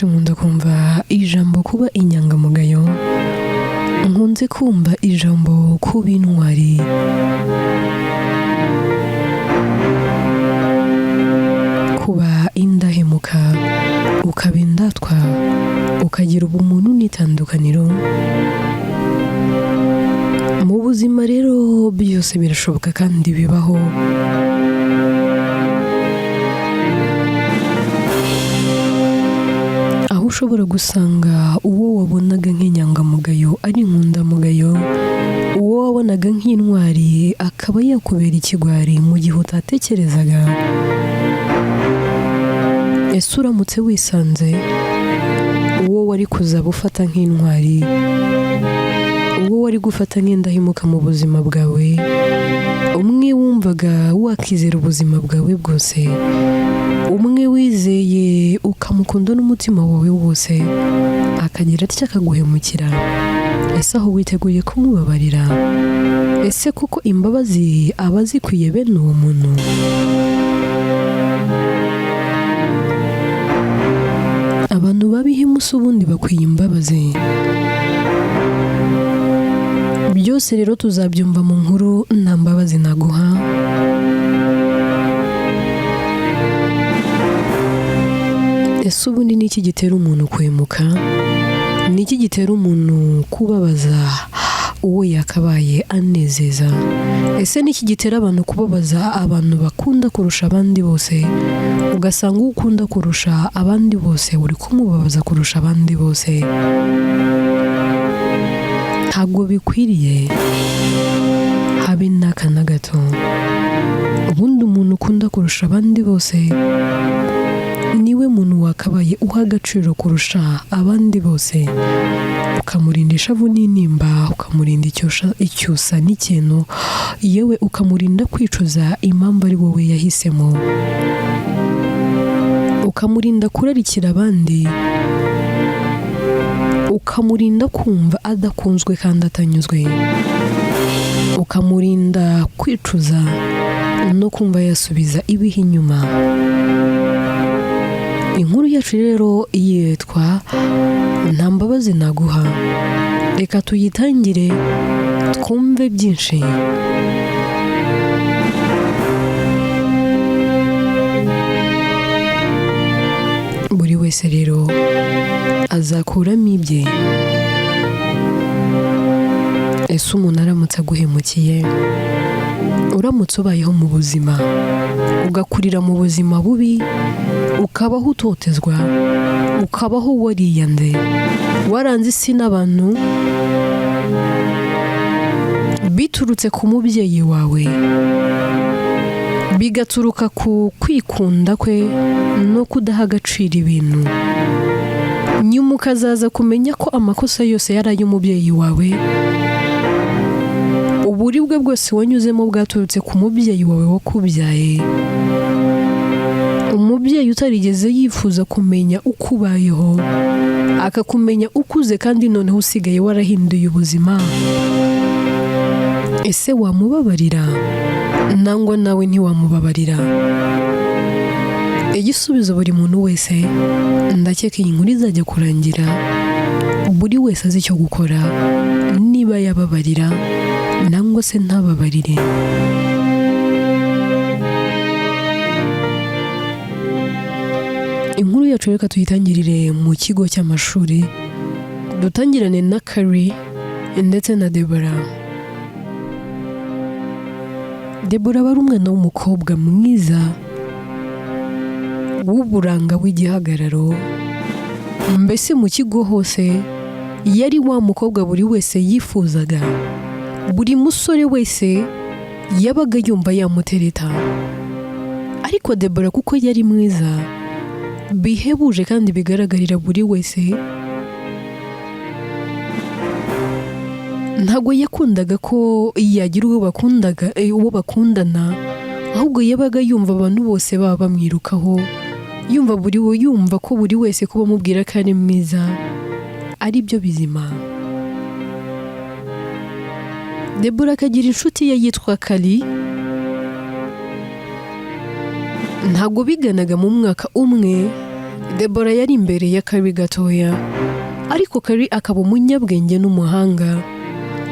kenshi nkunda kumva ijambo kuba inyangamugayo, nkunze kumva ijambo kuba intwari, kuba indahemuka, ukaba indatwa, ukagira ubumuntu n'itandukaniro. Mu buzima rero byose birashoboka kandi bibaho. Aho ushobora gusanga uwo wabonaga nk'inyangamugayo ari inkundamugayo, uwo wabonaga nk'intwari akaba yakubera ikigwari mu gihe utatekerezaga. Ese uramutse wisanze uwo wari kuzaba ufata nk'intwari, uwo wari gufata nk'indahemuka mu buzima bwawe, umwe wumvaga wakizera ubuzima bwawe bwose, umwe wizeye ukamukunda n'umutima wawe wose, akagira atya akaguhemukira, ese aho witeguye kumubabarira? Ese kuko imbabazi aba zikwiye bene uwo muntu? Abantu babihimuse ubundi bakwiye imbabazi. Byose rero tuzabyumva mu nkuru nta mbabazi naguha. Ese ubundi ni iki gitera umuntu kwemuka? Ni iki gitera umuntu kubabaza uwo yakabaye anezeza? Ese ni iki gitera abantu kubabaza abantu bakunda kurusha abandi bose? Ugasanga uwo ukunda kurusha abandi bose uri kumubabaza kurusha abandi bose. Ntabwo bikwiriye habe n'aka na gato. Ubundi umuntu ukunda kurusha abandi bose niwe muntu wakabaye uha agaciro kurusha abandi bose, ukamurinda ishavu n'intimba, ukamurinda icyusa n'ikintu, yewe ukamurinda kwicuza impamvu ari wowe yahisemo, ukamurinda kurarikira abandi, ukamurinda kumva adakunzwe kandi atanyuzwe, ukamurinda kwicuza no kumva yasubiza ibihe inyuma. Inkuru yacu rero yitwa nta mbabazi naguha. Reka tuyitangire twumve byinshi. Buri wese rero azakuramo ibye. Ese umuntu aramutse aguhemukiye, uramutse ubayeho mu buzima ugakurira mu buzima bubi, ukabaho utotezwa, ukabaho wariyanze, waranze isi n'abantu biturutse ku mubyeyi wawe, bigaturuka ku kwikunda kwe no kudaha agaciro ibintu, nyuma ukazaza kumenya ko amakosa yose yari ay'umubyeyi wawe, uburibwe bwose wanyuzemo bwaturutse ku mubyeyi wawe wakubyaye, umubyeyi utarigeze yifuza kumenya uko ubayeho, akakumenya ukuze kandi noneho usigaye warahinduye ubuzima. Ese wamubabarira? Nangwa nawe ntiwamubabarira? Igisubizo buri muntu wese, ndakeka iyi nkuru izajya kurangira buri wese azi icyo gukora, niba yababarira nangwa se ntababarire. Inkuru yacu reka tuyitangirire mu kigo cy'amashuri, dutangirane na Kari ndetse na Debora. Debora wari umwana w'umukobwa mwiza w'uburanga w'igihagararo, mbese mu kigo hose yari wa mukobwa buri wese yifuzaga, buri musore wese yabaga yumva yamutereta. Ariko Debora kuko yari mwiza bihebuje kandi bigaragarira buri wese, ntabwo yakundaga ko yagira uwo bakundana, ahubwo yabaga yumva abantu bose baba bamwirukaho, yumva ko buri wese kuba amubwira ko ari mwiza ari byo bizima. Debora akagira inshuti ye yitwa Kari. Ntabwo biganaga mu mwaka umwe, Debora yari imbere ya Kari gatoya, ariko Kari akaba umunyabwenge n'umuhanga,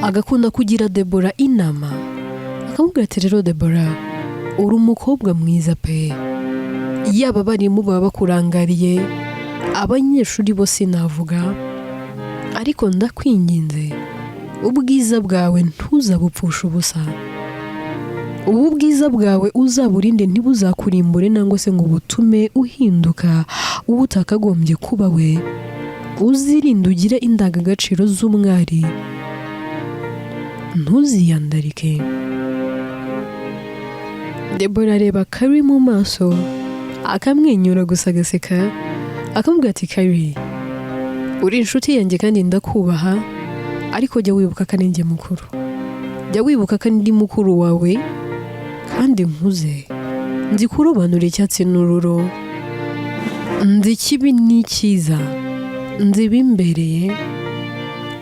agakunda kugira Debora inama, akamubwira ati rero Debora, uri umukobwa mwiza pe, yaba abarimu baba bakurangariye, abanyeshuri bose navuga, ariko ndakwinginze ubwiza bwawe ntuzabupfusha ubusa. Ubu bwiza bwawe uzaburinde ntibuzakurimbure nangwa se ngo butume uhinduka uwo utakagombye kuba we. Uzirinde ugire indangagaciro z'umwari, ntuziyandarike. Debora areba Kari mu maso, akamwenyura gusa agaseka, akamubwira ati Kari, uri inshuti yanjye kandi ndakubaha, ariko jya wibuka ko ari njye mukuru. Jya wibuka ko ndi mukuru wawe kandi nkuze. Nzi kurobanura icyatsi n'ururo, nzi ikibi n'icyiza, nzi ibimbereye.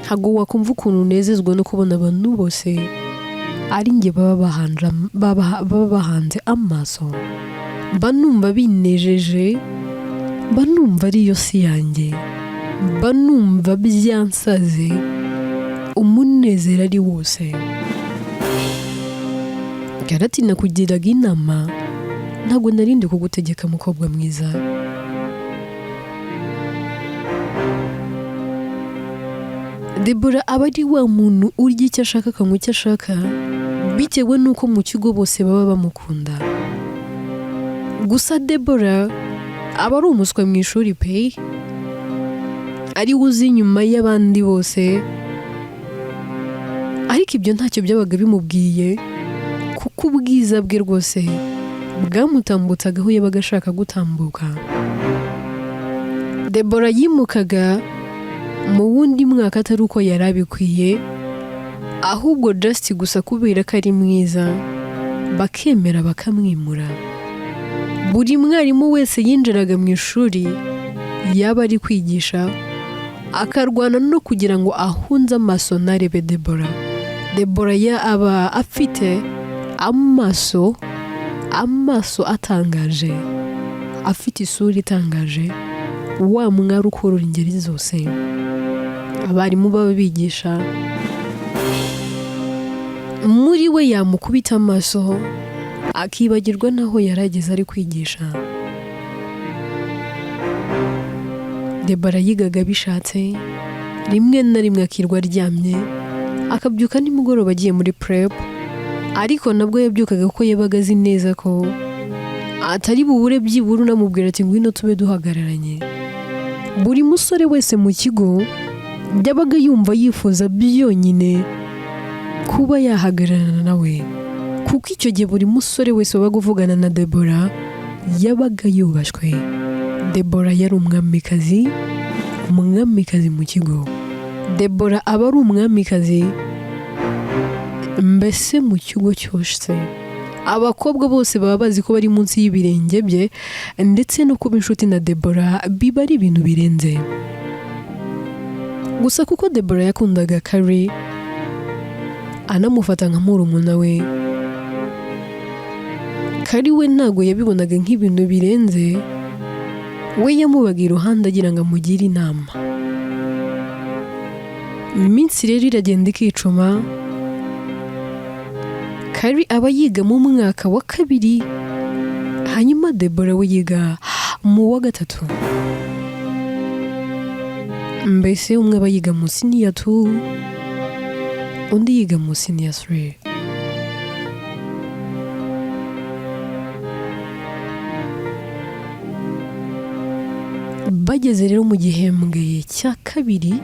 Ntabwo wakumva ukuntu unezezwa no kubona abantu bose ari njye baba bahanze amaso. Mba numva binejeje, mba numva ariyo si yanjye, mba numva byansaze, umunezero ari wose. Garati nakugiraga inama, ntabwo narindi kugutegeka mukobwa mwiza. Debora aba ari wa muntu urya icyo ashaka akanywa icyo ashaka, bitewe n'uko mu kigo bose baba bamukunda. Gusa Debora aba ari umuswa mu ishuri pe, ari uzi inyuma y'abandi bose, ariko ibyo ntacyo byabaga bimubwiye, kuko ubwiza bwe rwose bwamutambutsaga aho yabaga ashaka gutambuka. Debora yimukaga mu wundi mwaka atari uko yari abikwiye, ahubwo just gusa kubera ko ari mwiza bakemera bakamwimura. Buri mwarimu wese yinjiraga mu ishuri yaba ari kwigisha, akarwana no kugira ngo ahunze amaso narebe Debora. Debora aba afite amaso atangaje, afite isura itangaje, wa mwari ukurura ingeri zose. Abarimu baba bigisha, muri we yamukubita amaso akibagirwa naho yarageze ari kwigisha. Debora yigaga bishatse, rimwe na rimwe akirwa aryamye, akabyuka nimugoroba agiye muri prep, ariko nabwo yabyukaga kuko yabaga azi neza ko atari bubure byibura unamubwira ati ngwino tube duhagararanye. Buri musore wese mu kigo yabaga yumva yifuza byonyine kuba yahagararana nawe, kuko icyo gihe buri musore wese wabaga uvugana na Debora yabaga yubashwe. Debora yari umwamikazi mu kigo. Debora aba ari umwamikazi mbese mu kigo cyose. Abakobwa bose baba bazi ko bari munsi y'ibirenge bye, ndetse no kuba inshuti na Debora biba ari ibintu birenze. Gusa kuko Debora yakundaga Kari, anamufata nka murumuna we, Kari we ntago yabibonaga nk'ibintu birenze, we yamubaga iruhande agira ngo amugire inama. Iminsi rero iragenda ikicuma, Kari aba yiga mu mwaka wa 2, hanyuma Debora we yiga mu wa 3. Mbese umwe aba yiga mu senior 2, undi yiga mu senior 3. Bageze rero mu gihembwe cya 2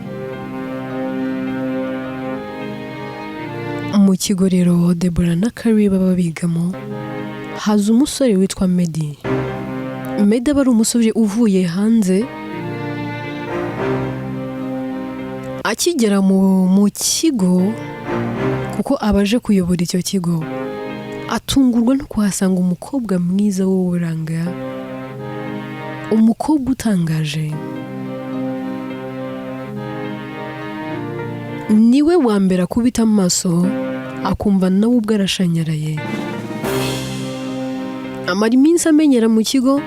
mu kigo rero Debora na Kari baba bigamo, haza umusore witwa Medi. Medi aba ari umusore uvuye hanze, akigera mu kigo kuko abaje kuyobora icyo kigo, atungurwa no kuhasanga umukobwa mwiza w'uburanga, umukobwa utangaje. Niwe wa mbere akubita amaso, akumva nawe ubwo arashanyaraye. Amara iminsi amenyera mu kigo,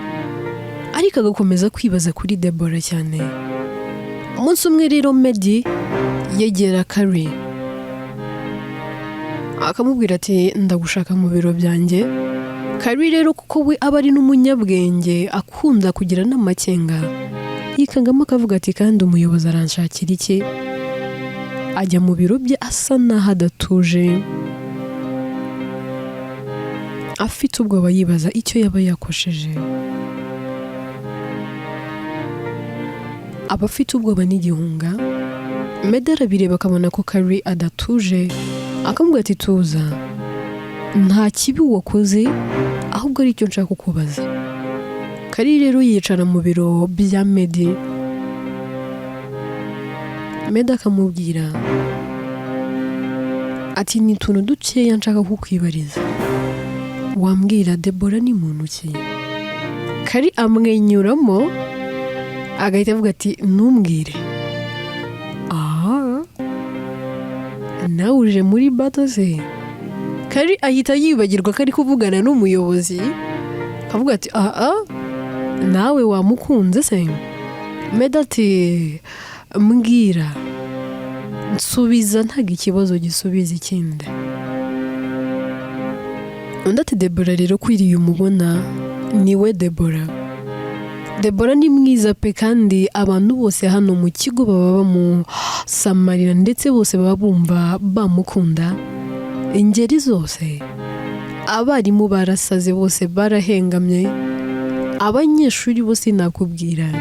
ariko agakomeza kwibaza kuri Deborah cyane. Umunsi umwe rero Meddy yegera Carrie akamubwira ati ndagushaka mu biro byanjye. Carrie rero kuko we aba ari n'umunyabwenge akunda kugira n'amakenga yikangamo akavuga ati kandi umuyobozi aranshakira iki? Ajya mu biro bye asa naho adatuje, afite ubwoba yibaza icyo yaba yakosheje. Aba afite ubwoba n'igihunga. Meddy arabireba akabona ko Carrie adatuje, akamubwira ati tuza, nta kibi wakoze ahubwo ari icyo nshaka kukubaza. Carrie rero yicara mu biro bya Meddy. Meddy akamubwira ati ni tuntu dukeya nshaka kukwibariza, wambwira Deborah ni muntu ki? Carrie amwenyuramo agahita avuga ati ntumbwire. Nawe uje muri bato se? Carrie ahita yibagirwa ko ari kuvugana n'umuyobozi, akavuga ati nawe wamukunze se? Meddy ati mbwira, nsubiza ntago ikibazo gisubiza ikindi. Undi ati Deborah rero kwiriye umubona niwe Deborah. Deborah ni mwiza pe kandi abantu bose hano mu kigo baba bamusamarira ndetse bose baba bumva bamukunda. Ingeri zose, abarimu barasaze bose barahengamye, abanyeshuri bose nakubwira.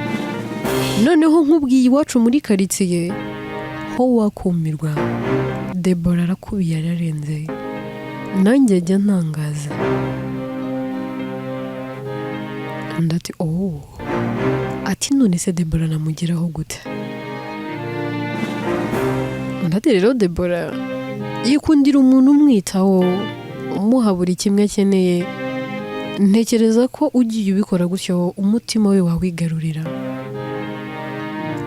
Noneho nkubwiye iwacu muri karitsiye ho wakumirwa. Deborah arakubiye ararenze, nanjye ajya ntangaza. Undi ati ati none se Deborah namugeraho gute? Undi ati rero Deborah yikundira umuntu umwitaho, umuha buri kimwe akeneye. Ntekereza ko ugiye ubikora gutyo umutima we wawigarurira.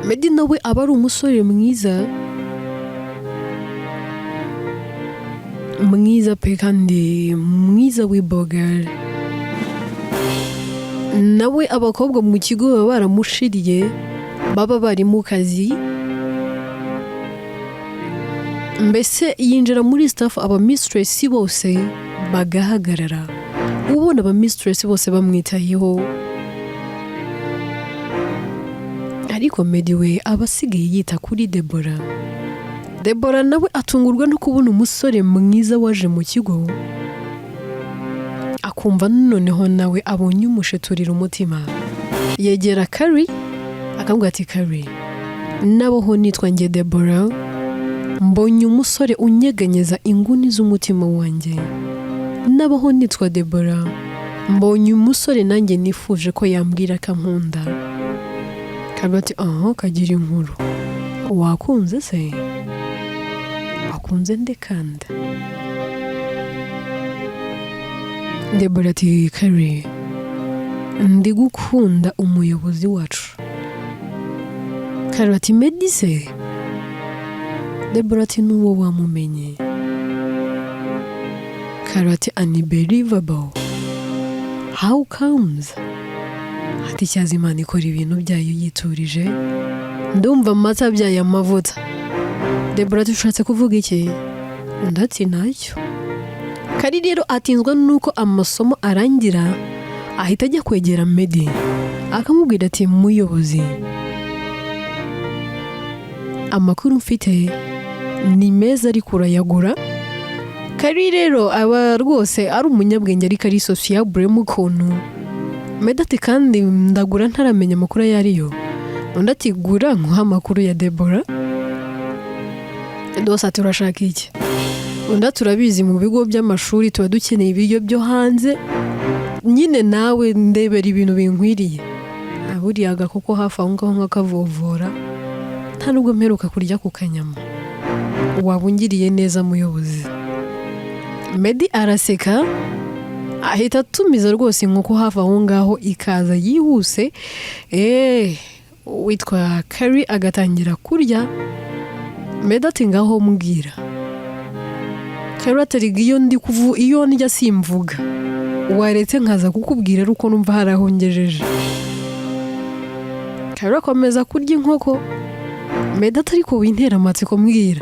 Meddy nawe aba ari umusore mwiza pe kandi mwiza w'iboga. Nawe abakobwa mu kigo baba baramushiriye, baba bari mu kazi. Mbese yinjira muri staff aba mistress bose bagahagarara, ubona aba mistress bose bamwitayeho. Ariko Meddy we aba asigaye yita kuri Deborah. Deborah nawe atungurwa no kubona umusore mwiza waje mu kigo, akumva noneho nawe abonye umusheturira umutima. Yegera Carrie akamubwira ati Carrie, naboho nitwa nge Deborah, mbonye umusore unyeganyeza inguni z'umutima wanjye. Naboho nitwa Deborah, mbonye umusore nanjye nifuje ko yambwira akankunda. Carrie ati kagira inkuru, wakunze se? Wakunze nde kandi? Deborah ati Carrie, ndi gukunda umuyobozi wacu. Carrie ati Meddy se? Deborah ati n'uwo wamumenye. Carrie ati unbelievable, how comes? Ati cyazimana ikora ibintu byayo yiturije, ndumva amata byayo amavuta. Deborah ati ushatse kuvuga iki? Undi ati ntacyo. Carrie rero atinzwa nuko amasomo arangira, ahita ajya kwegera Meddy akamubwira ati muyobozi, amakuru mfite ni meza ariko urayagura. Carrie rero aba rwose ari umunyabwenge ariko ari sociable mu kuntu. Meddy ati kandi ndagura ntaramenya amakuru ayo ariyo. Undi ati gura nkuha amakuru ya Deborah. Dose ati urashaka iki? Undi turabizi mu bigo by'amashuri tuba dukeneye ibiryo byo hanze, nyine nawe ndebera ibintu binkwiriye. Buriya agakoko hafi aho ngaho nk'akavovora, nta nubwo mperuka kurya ku kanyama. Wabungiriye neza muyobozi. Meddy araseka ahita atumiza rwose inkoko hafi aho ngaho ikaza yihuse. Witwa Carrie agatangira kurya. Meddy ati ngaho mbwira. Carrie ati iyo ndya simvuga, waretse nkaza kukubwira uko numva harahongejeje. Karo akomeza kurya inkoko. Meda ariko wintera amatsiko mbwira.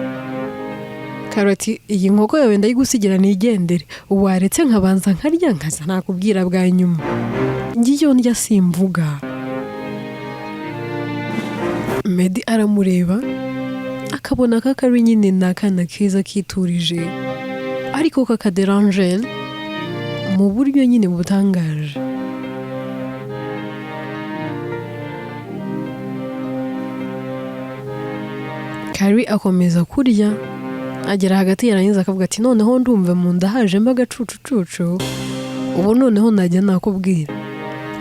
Karo ati iyi nkoko yawe ndayigusigira nigendere. Waretse nkabanza nkarya nkaza nakubwira bwa nyuma. Ngiyo ndya simvuga. Medi aramureba akabona ko Karo nyine nakana keza kiturije ariko kakaderanje mu buryo nyine butangaje. Karo akomeza kurya agera hagati yarangiza akavuga ati noneho ndumva mu nda hajemo agacucucucu ubu noneho najya nakubwira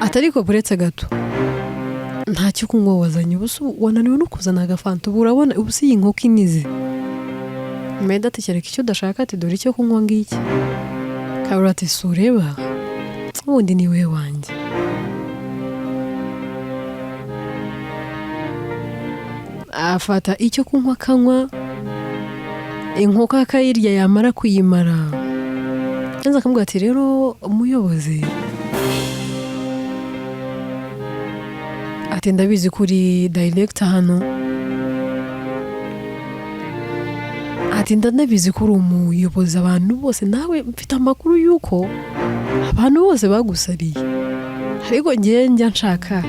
atariko buretse gato ntacyo kunywa wazanye ubusu wananiwe no kuzana agafanta ubu urabona ubusi iyi nkoko inize. Meda ati kereka icyo udashaka ati dore icyo kunywa ngiki. Karo ati sureba ubundi ni we wanjye. Afata icyo kunywa kanywa inkoko akayirya yamara kuyimara. Nza akamubwira ati rero umuyobozi ati ndabizi kuri director hano ati ndanabizi kuri umuyobozi abantu bose nawe mfite amakuru yuko abantu bose bagusariye ariko ngiye njya nshaka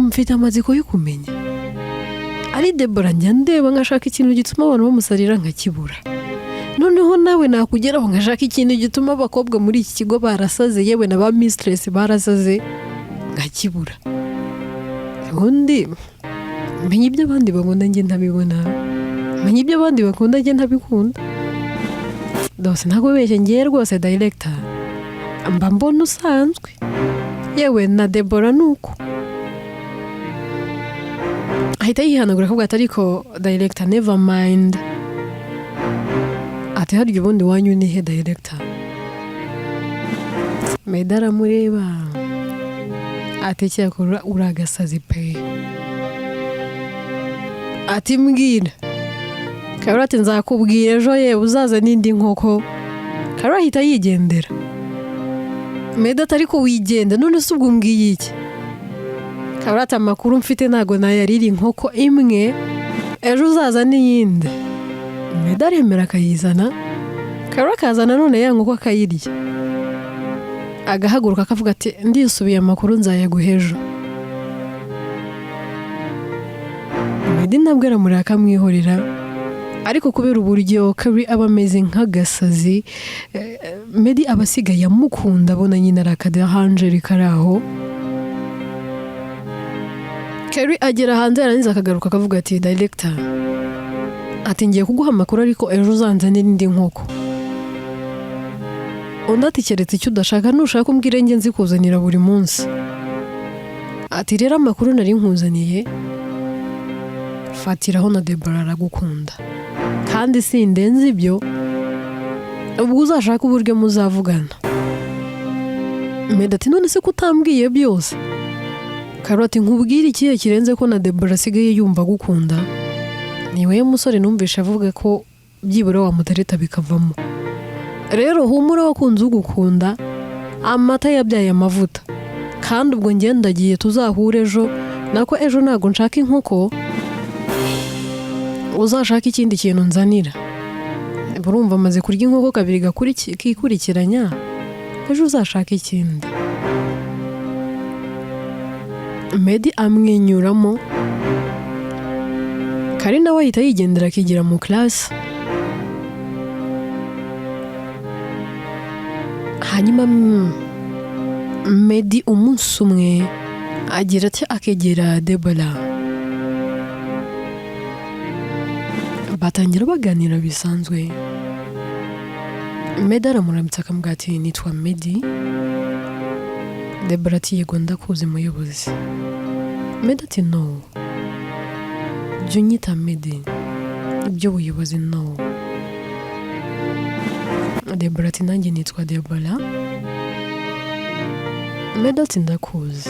mfite amatsiko yo kumenya ari Debora njya ndeba ngashaka ikintu gituma abantu bamusarira nkakibura noneho nawe nakugeraho ngashaka ikintu gituma abakobwa muri iki kigo barasaze yewe na ba mistress barasaze nkakibura. Ubundi menye ibyo abandi bakunda njye ntabibona menye ibyo abandi bakunda njye ntabikunda dose ntago beshye ngiye rwose director mba mbona usanzwe yewe na Debora nuko ahita yihanagura akavuga ati ariko director never mind ati harya ubundi wanyu ni he director. Meda aramureba ati cyakora uragasazi pe ati mbwira. Karo ati nzakubwira ejo ye uzaza n'indi nkoko. Karo ahita yigendera. Meda ariko wigenda none se ubwo umbwiye iki. Karo ati amakuru mfite ntago nayarira inkoko imwe ejo uzaza n'iyindi. Meda aremera akayizana. Karo akazana none ya nkoko akayirya. Agahaguruka akavuga ati ndisubiye amakuru nzayaguha ejo. Medi ntabwo aramureka akamwihorera ariko kubera uburyo Karo aba ameze nk'agasazi Medi aba asigaye amukunda abona nyine arakadahanjeri karaho. Karo agera hanze yarangiza akagaruka akavuga ati director ati ngiye kuguha amakuru ariko ejo uzanzanira indi nkoko. Undi ati keretse icyo udashaka nushaka umbwire njye nzikuzanira buri munsi. Ati rero amakuru nari nkuzaniye fatiraho na Debora aragukunda kandi sindenze ibyo ubwo uzashaka uburyo muzavugana. Meda ati none se kutambwiye byose. Karo ati nkubwire ikihe kirenze ko na Debora asigaye yumva gukunda niwe musore numvisha avuga ko byibura wamutereta bikavamo. Rero humura wakunze ugukunda amata yabyaye amavuta kandi ubwo ngendagiye tuzahure ejo nako ejo ntago nshaka inkoko uzashaka ikindi kintu nzanira. Burumva amaze kurya inkoko kabiri kikurikiranya ejo uzashaka ikindi. Medi amwenyuramo. Kari nawe ahita yigendera akigira mu class. Hanyuma Medi umunsi umwe agira ati akegera Debora. Batangira baganira bisanzwe. Medi aramurambitse akamubwira ati nitwa Medi. Debora ati yego ndakuzi muyobozi. Medi ati no jya unyita Medi iby'ubuyobozi no. Debora ati nanjye nitwa Debora. Medi ati ndakuzi.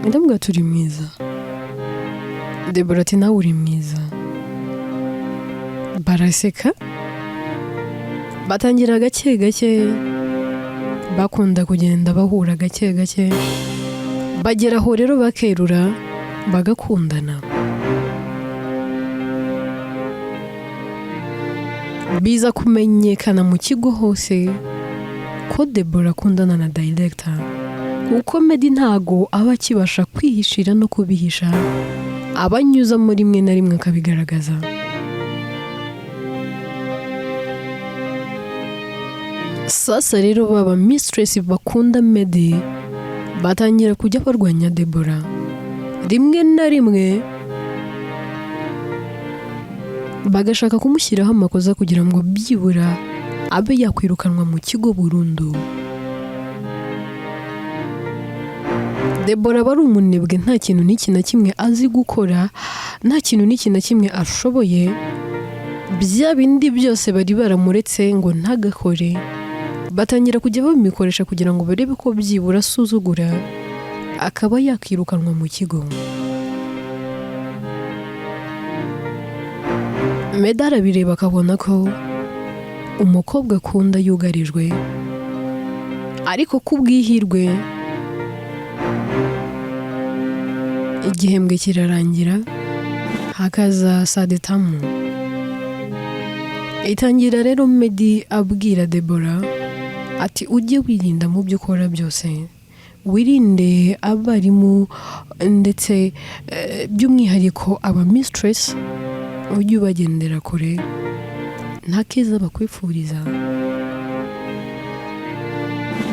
Ndamubwira turi mwiza. Debora ati nawe uri mwiza. Baraseka batangira gake gake bakunda kugenda bahura gake gake, bagera aho rero bakerura bagakundana. Biza kumenyekana mu kigo hose ko Deborah akundana na director, kuko Meddy ntago aba akibasha kwihishira no kubihisha, abanyuza muri rimwe na rimwe akabigaragaza. Sasa rero baba mistress bakunda Meddy batangira kujya barwanya Deborah. Rimwe na rimwe bagashaka kumushyiraho amakosa kugira ngo byibura abe yakwirukanwa mu kigo burundu. Deborah bari umunebwe, nta kintu n'iki na kimwe azi gukora, nta kintu n'iki na kimwe ashoboye. Bya bindi byose bari baramuretse ngo ntagakore, batangira kujya babikoresha kugira ngo barebe ko byibura asuzugura akaba yakirukanwa mu kigo. Meddy arabireba akabona ko umukobwa akunda yugarijwe, ariko kubwihirwe igihembwe kirarangira hakaza sadetamu. Itangira rero Meddy abwira Deborah ati ujye wirinda mu byo ukora byose, wirinde abarimu ndetse by'umwihariko aba mistress, ujye ubagendera kure, nta keza bakwifuriza.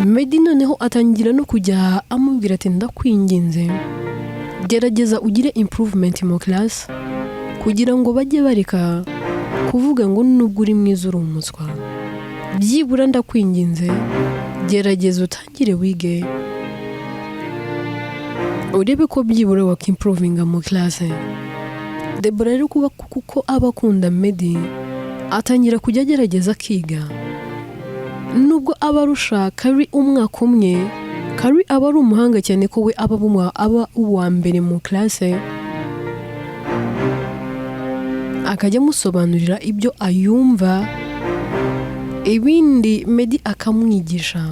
Meddy noneho atangira no kujya amubwira ati ndakwinginze gerageza ugire improvement mu class kugira ngo bajye bareka kuvuga ngo nubwo uri mwiza uri umuswa. Byibura ndakwinginze gerageza utangire wige, urebe ko byibura wakimprovinga mu class. Deborah rero kuko abakunda Meddy atangira kujya agerageza akiga, nubwo aba arusha Kari umwaka umwe. Kari aba ari umuhanga cyane ko we aba uwa mbere mu class, akajya amusobanurira ibyo ayumva, ibindi Meddy akamwigisha.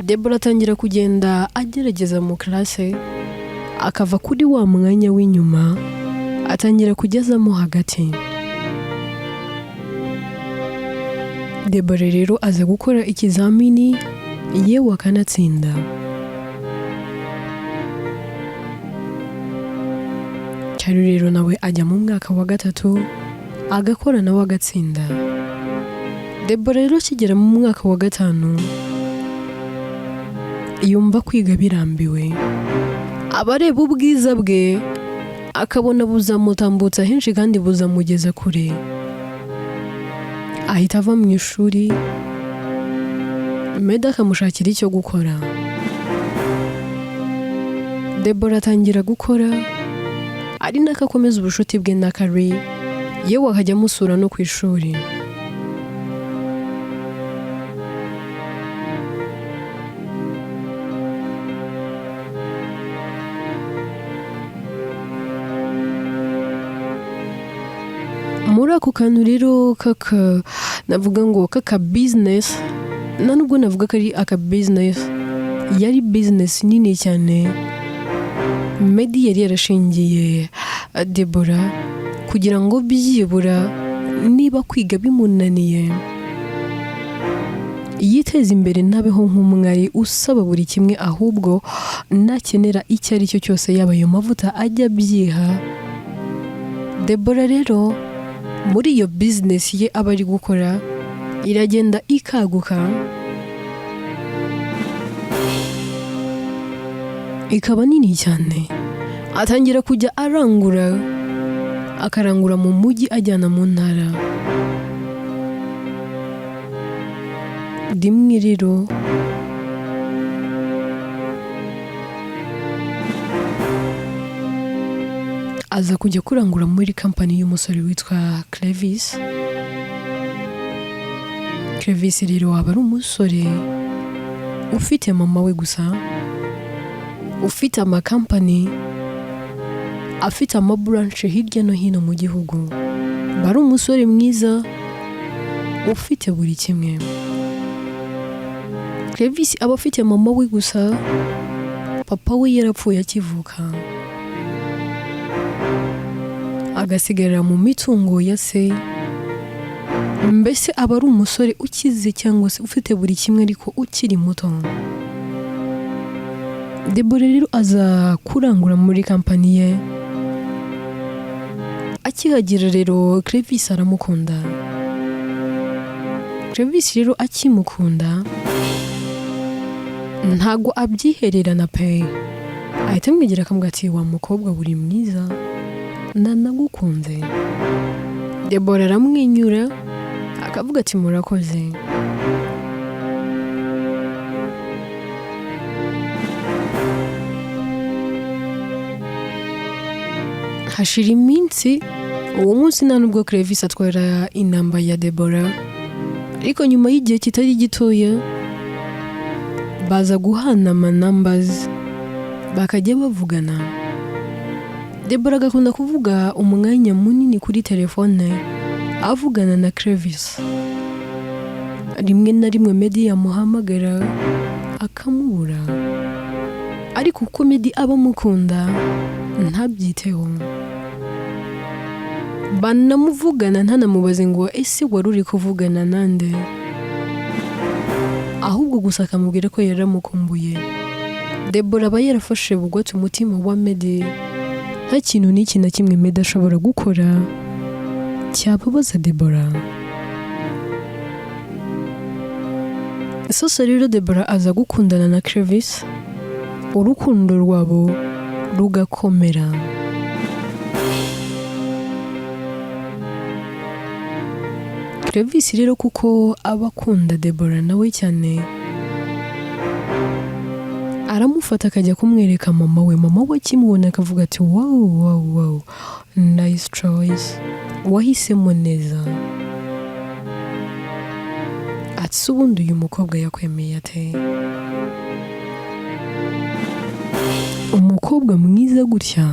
Deborah atangira kugenda agerageza mu class, akava kuri wa mwanya w'inyuma atangira kugezamo hagati. Deborah rero aza gukora ikizamini yewe akanatsinda. Kari rero nawe ajya mu mwaka wa 3 agakora nawe agatsinda. Deborah rero kigera mu mwaka wa 5 yumva kwiga birambiwe, abareba ubwiza bwe akabona buzamutambutsa henshi kandi buzamugeza kure, ahita ava mu ishuri. Meddy akamushakira icyo gukora. Deborah atangira gukora, ari nako akomeza ubushuti bwe na Kari, yewe akajya amusura no ku ishuri. Muri ako kantu rero navuga ngo kaka business, nubwo navuga ko ari aka business, yari business nini cyane. Meddy yari yarashingiye Deborah kugira ngo byibura niba kwiga bimunaniye yiteze imbere, ntabeho nk'umwari usaba buri kimwe, ahubwo nakenera icyo ari cyo cyose yaba ayo mavuta ajya byiha. Deborah rero muri iyo business ye aba ari gukora iragenda ikaguka, ikaba nini cyane. Atangira kujya akarangura mu mujyi ajyana mu ntara. Rimwe rero aza kujya kurangura muri kampani y'umusore witwa Climax. Climax rero waba ari umusore ufite mama we gusa, ufite amakampani, afite amabranche hirya no hino mu gihugu. Bari umusore mwiza ufite buri kimwe. Clevis aba afite mama we gusa, papa we yarapfuye akivuka, agasigarira mu mitungo ya se. Mbese aba ari umusore ukize cyangwa se ufite buri kimwe ariko ukiri muto. Deborah rero aza kurangura muri kampani ye. Akihagera rero Clevis aramukunda. Clevis rero akimukunda ntago abyihererana pe, ahita amwigira akamubwira ati wa mukobwa buri mwiza nanagukunze. Deborah aramwenyura akavuga ati murakoze. Hashira iminsi, uwo munsi nta nubwo Clevis atwara inamba ya Deborah, ariko nyuma y'igihe kitari gitoya baza guhana numbers bakajya bavugana. Deborah agakunda kuvuga umwanya munini kuri telefone avugana na Clevis. Rimwe na rimwe Meddy yamuhamagara akamubura, ariko uko Meddy aba amukunda ntabyiteho. Banamuvugana ntanamubaze ngo ese wari uri kuvugana nande, ahubwo gusa akamubwira ko yaramukumbuye. Deborah aba yarafashe bugwate umutima wa Meddy. Nta kintu n'iki na kimwe Meddy ashobora gukora cyababaza Deborah. Sasa rero Deborah aza gukundana na Clevis, urukundo rwabo rugakomera. Clevis rero kuko aba akunda Deborah nawe cyane, aramufata akajya kumwereka mama we. Mama we akimubona akavuga ati wow, nice choice, wahisemo neza. Ati ubundi uyu mukobwa yakwemeye ate? Umukobwa mwiza gutya.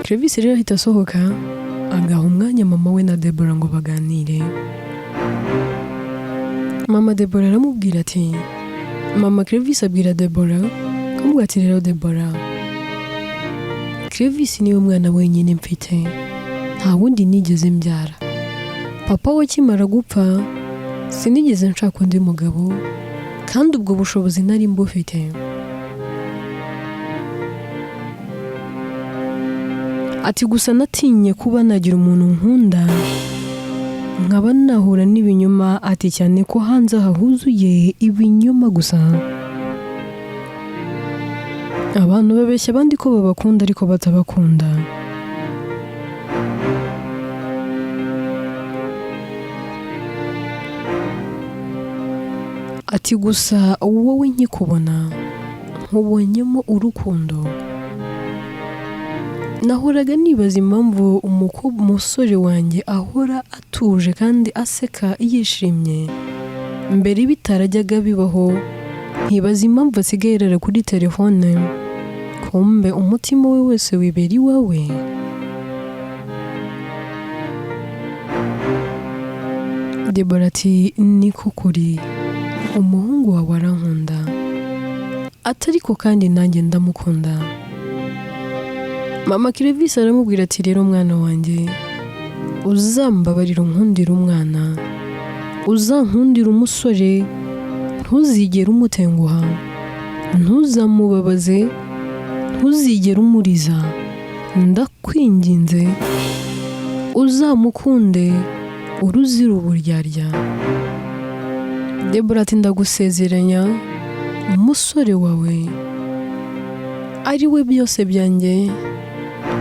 Clevis rero ahita asohoka agaha umwanya mama we na Deborah ngo baganire. Mama Deborah aramubwira ati, mama Clevis abwira Deborah akamubwira ati rero Deborah, Clevis niwe mwana wenyine mfite, nta wundi nigeze mbyara. Papa we akimara gupfa sinigeze nshaka undi mugabo, kandi ubwo bushobozi nari mbufite. Ati gusa natinye kuba nagira umuntu nkunda nkaba nahura n'ibinyoma. Ati cyane ko hanze hahuzuye ibinyoma gusa. Abantu babeshya abandi ko babakunda ariko batabakunda. Ati gusa wowe nkikubona nkubonyemo urukundo. Nahoraga nibaza impamvu umusore wanjye ahora atuje kandi aseka yishimye. Mbere bitarajyaga bibaho, nkibaza impamvu asigaye arara kuri telefone, kumbe umutima we wese wibera iwawe. Deborah ati niko kuri, umuhungu wawe arankunda, atariko kandi nanjye ndamukunda. Mama Clevis aramubwira ati rero mwana wanjye, uzambabarira unkundira umwana, uzankundira umusore, ntuzigere umutenguha, ntuzamubabaze, ntuzigere umuriza, ndakwinginze uzamukunde uruzira uburyarya. Deborah ati ndagusezeranya umusore wawe ari we byose byanjye,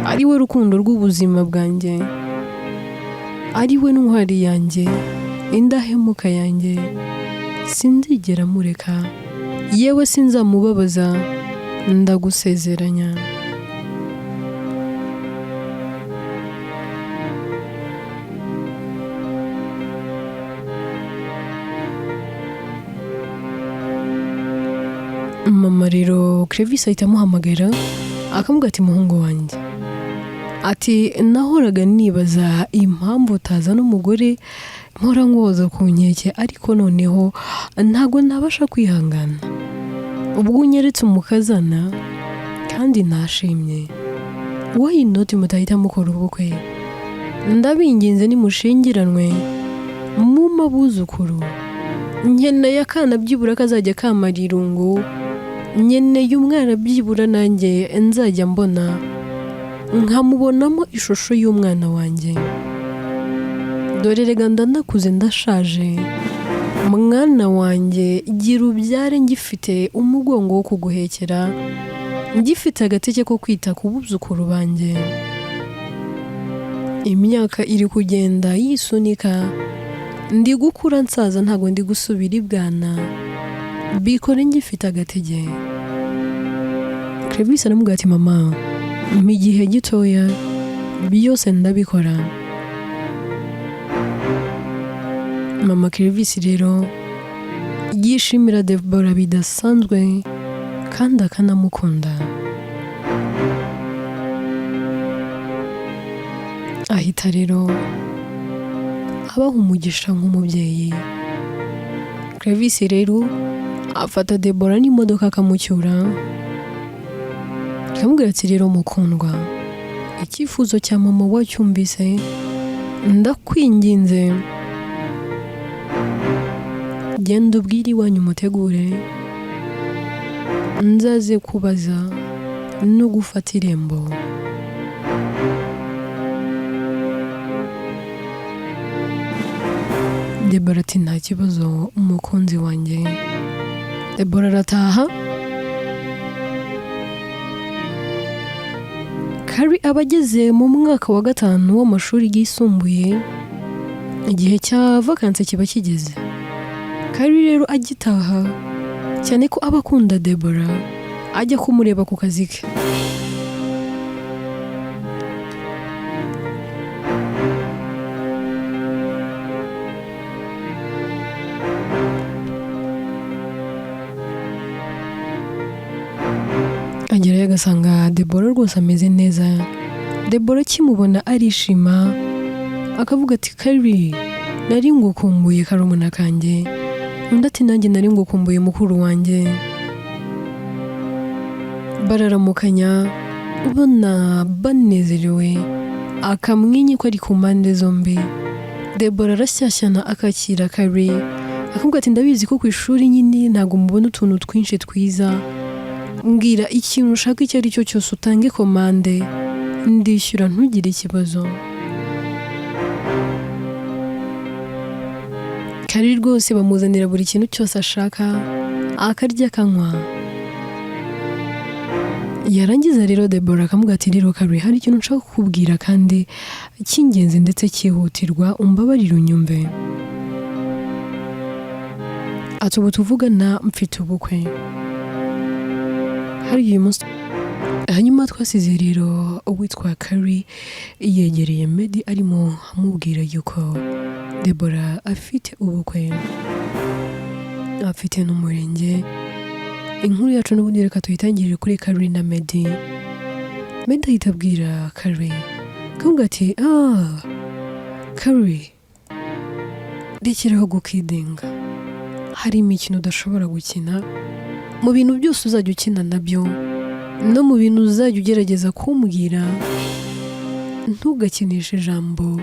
ari we rukundo rw'ubuzima bwanjye, ari we ntwari yanjye, indahemuka yanjye, sinzigera mureka, yewe sinzamubabaza, ndagusezeranya. Mama rero Clevis ahita amuhamagara akamubwira ati muhungu wanjye, ati nahoraga nibaza impamvu utazana umugore mpora nkoza ku nkeke ariko noneho ntago nabasha kwihangana ubwo unyeretse umukazana kandi nashimye why not mutahita mukora ubukwe ndabinginze nimushingiranwe mu mabuzukuru nkeneye akana byibura kazajya kamara irungu nkeneye umwana byibura nanjye nzajya mbona nkamubonamo ishusho y'umwana wanjye dore rega ndanakuze ndashaje mwana wanjye gira ubyare ngifite umugongo wo kuguhekera ngifite agateke ko kwita ku buzukuru banjye imyaka iri kugenda yisunika ndi gukura nsaza ntago ndi gusubira ibwana bikore ngifite agatege Clevis aramubwira ati mama mu gihe gitoya byose ndabikora mama Clevis rero yishimira Deborah bidasanzwe kandi akanamukunda ahita rero abaha umugisha nk'umubyeyi Clevis rero afata Deborah n'imodoka akamucyura akamubwira ati rero mukundwa icyifuzo cya mama wacyumvise ndakwinginze genda ubwire iwanyu mutegure nzaze kubaza no gufata irembo Deborah ati nta kibazo umukunzi wanjye Deborah arataha Carrie abageze mu mwaka wa 5 w'amashuri yisumbuye igihe cya vacances kiba kigeze Carrie rero agitaha cyane ko abakunda Deborah ajya kumureba ku kazi ke agerayo agasanga Deborah rwose ameze neza Deborah kimubona arishima akavuga ati Carrie nari ngukumbuye karumuna kanjye undi ati nanjye nari ngukumbuye mukuru wanjye bararamukanya ubona banezerewe akamwinyi ko ari ku mpande zombi Deborah arashyashyana akakira Carrie akavuga ati ndabizi ko ku ishuri nyine ntago mubona utuntu twinshi twiza mbwira ikintu ushaka icyo ari cyo cyose utange komande ndishyura ntugire ikibazo Carrie rwose bamuzanira buri kintu cyose ashaka akarya akanywa yarangiza rero Deborah akamubwira ati rero Carrie hari ikintu nshaka kukubwira kandi cy'ingenzi ndetse cyihutirwa umbabarire unyumve ati ubu tuvugana mfite ubukwe hari uyu munsi hanyuma twasize rero uwitwa Carrie yegereye Medi arimo amubwira yuko Deborah afite ubukwe afite n'umurenge inkuru yacu n'ubundi reka tuyitangirire kuri Carrie na Medi ahita abwira Carrie akavuga ati Carrie rekeraho gukidinga hari imikino udashobora gukina mu bintu byose uzajya ukina nabyo no mu bintu uzajya ugerageza kumbwira ntugakinishe ijambo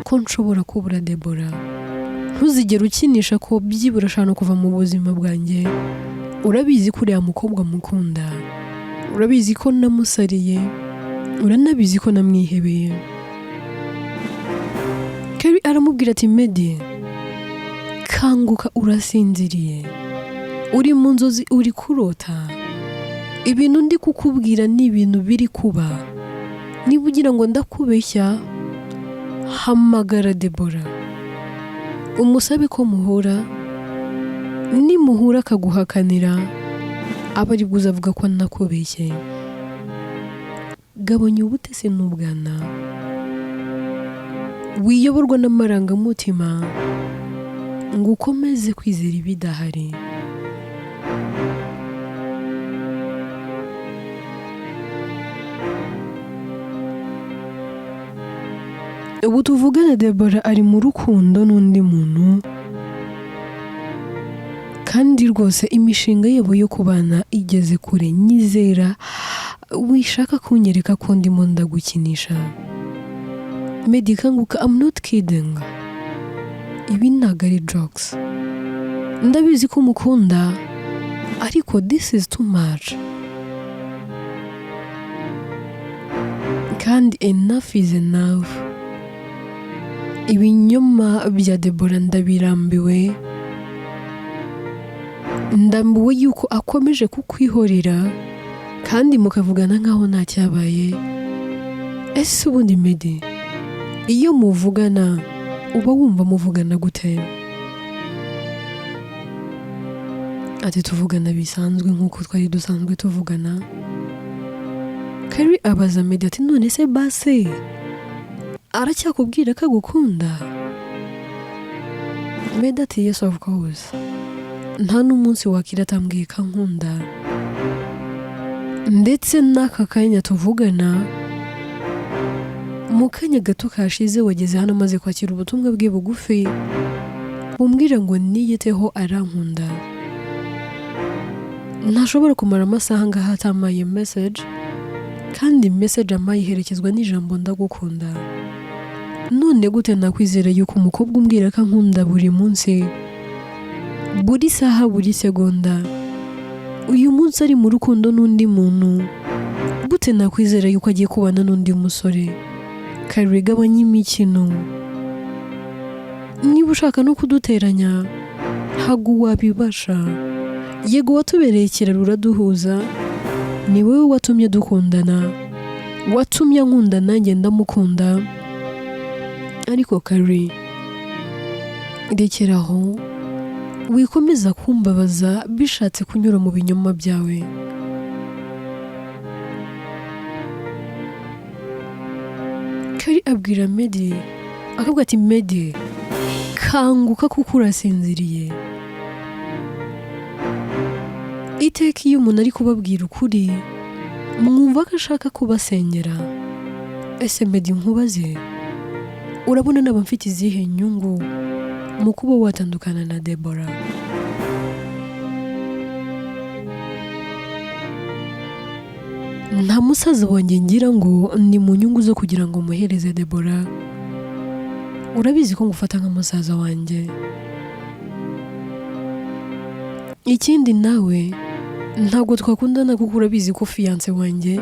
ko nshobora kubura Deborah ntuzigere ukinisha ko byibura ashaka kuva mu buzima bwanjye urabizi ko uriya mukobwa mukunda urabizi ko namusariye uranabizi ko namwihebeye Carrie aramubwira ati Medi kanguka urasinziriye uri mu nzozi uri kurota ibintu ndi kukubwira ni ibintu biri kuba niba ugira ngo ndakubeshya hamagara Deborah umusabe ko muhura nimuhura akaguhakanira aba ari bwuza avuga ko nakubeshye gabanya ubutesi n'ubwana wiyoborwa n'amarangamutima ngo ukomeze kwizera ibidahari ubu tuvugana Deborah ari mu rukundo n'undi muntu, kandi rwose imishinga yabo yo kubana igeze kure. Nyizera wishaka kunyereka ko ndimo ndagukinisha. Meddy kanguka, I'm not kidding. Ibi ntabwo ari jokes. Ndabizi ko umukunda, ariko this is too much. Kandi enough is enough. Ibinyoma bya Deborah ndabirambiwe. Ndambiwe yuko akomeje kukwihorera kandi mukavugana nkaho nta cyabaye. Ese ubundi Meddy, iyo muvugana uba wumva muvugana gute? Ati tuvugana bisanzwe nk'uko twari dusanzwe tuvugana. Kari abaza Meddy ati none se base aracyakubwira ko agukunda? Meddy ati yes of course. Nta n'umunsi wakira atambwiye ko ankunda. Ndetse n'aka kanya tuvugana, mu kanya gato kashize wageze hano maze kwakira ubutumwa bwe bugufi bumbwira ngo niyiteho arankunda. Ntashobora kumara amasaha ngaho atamaye message, kandi message amaye iherekezwa n'ijambo ndagukunda. None gute nakwizera yuko umukobwa umbwira ko ankunda buri munsi, buri saha, buri segonda, uyu munsi ari mu rukundo n'undi muntu, gute nakwizera yuko agiye kubana n'undi musore? Kari gabanya imikino. Niba ushaka no kuduteranya ntabwo wabibasha. Yego watubereye ikiraro uraduhuza, ni wowe watumye dukundana, watumye ankunda nanjye ndamukunda. Ariko Kari, rekeraho wikomeza kumbabaza bishatse kunyura mu binyoma byawe. Kari abwira Meddy akavuga ati Meddy kanguka kuko urasinziriye. Iteka iyo umuntu ari kubabwira ukuri mwumva ko ashaka kubasenyera. Ese Meddy nkubaze, urabona naba mfite izihe nyungu mu kuba watandukana na Deborah? Nta musaza wanjye ngira ngo ni mu nyungu zo kugira ngo muhereze Deborah. Urabizi ko ngufata nk'umusaza wanjye. Ikindi nawe ntabwo twakundana kuko urabizi ko fiance wanjye,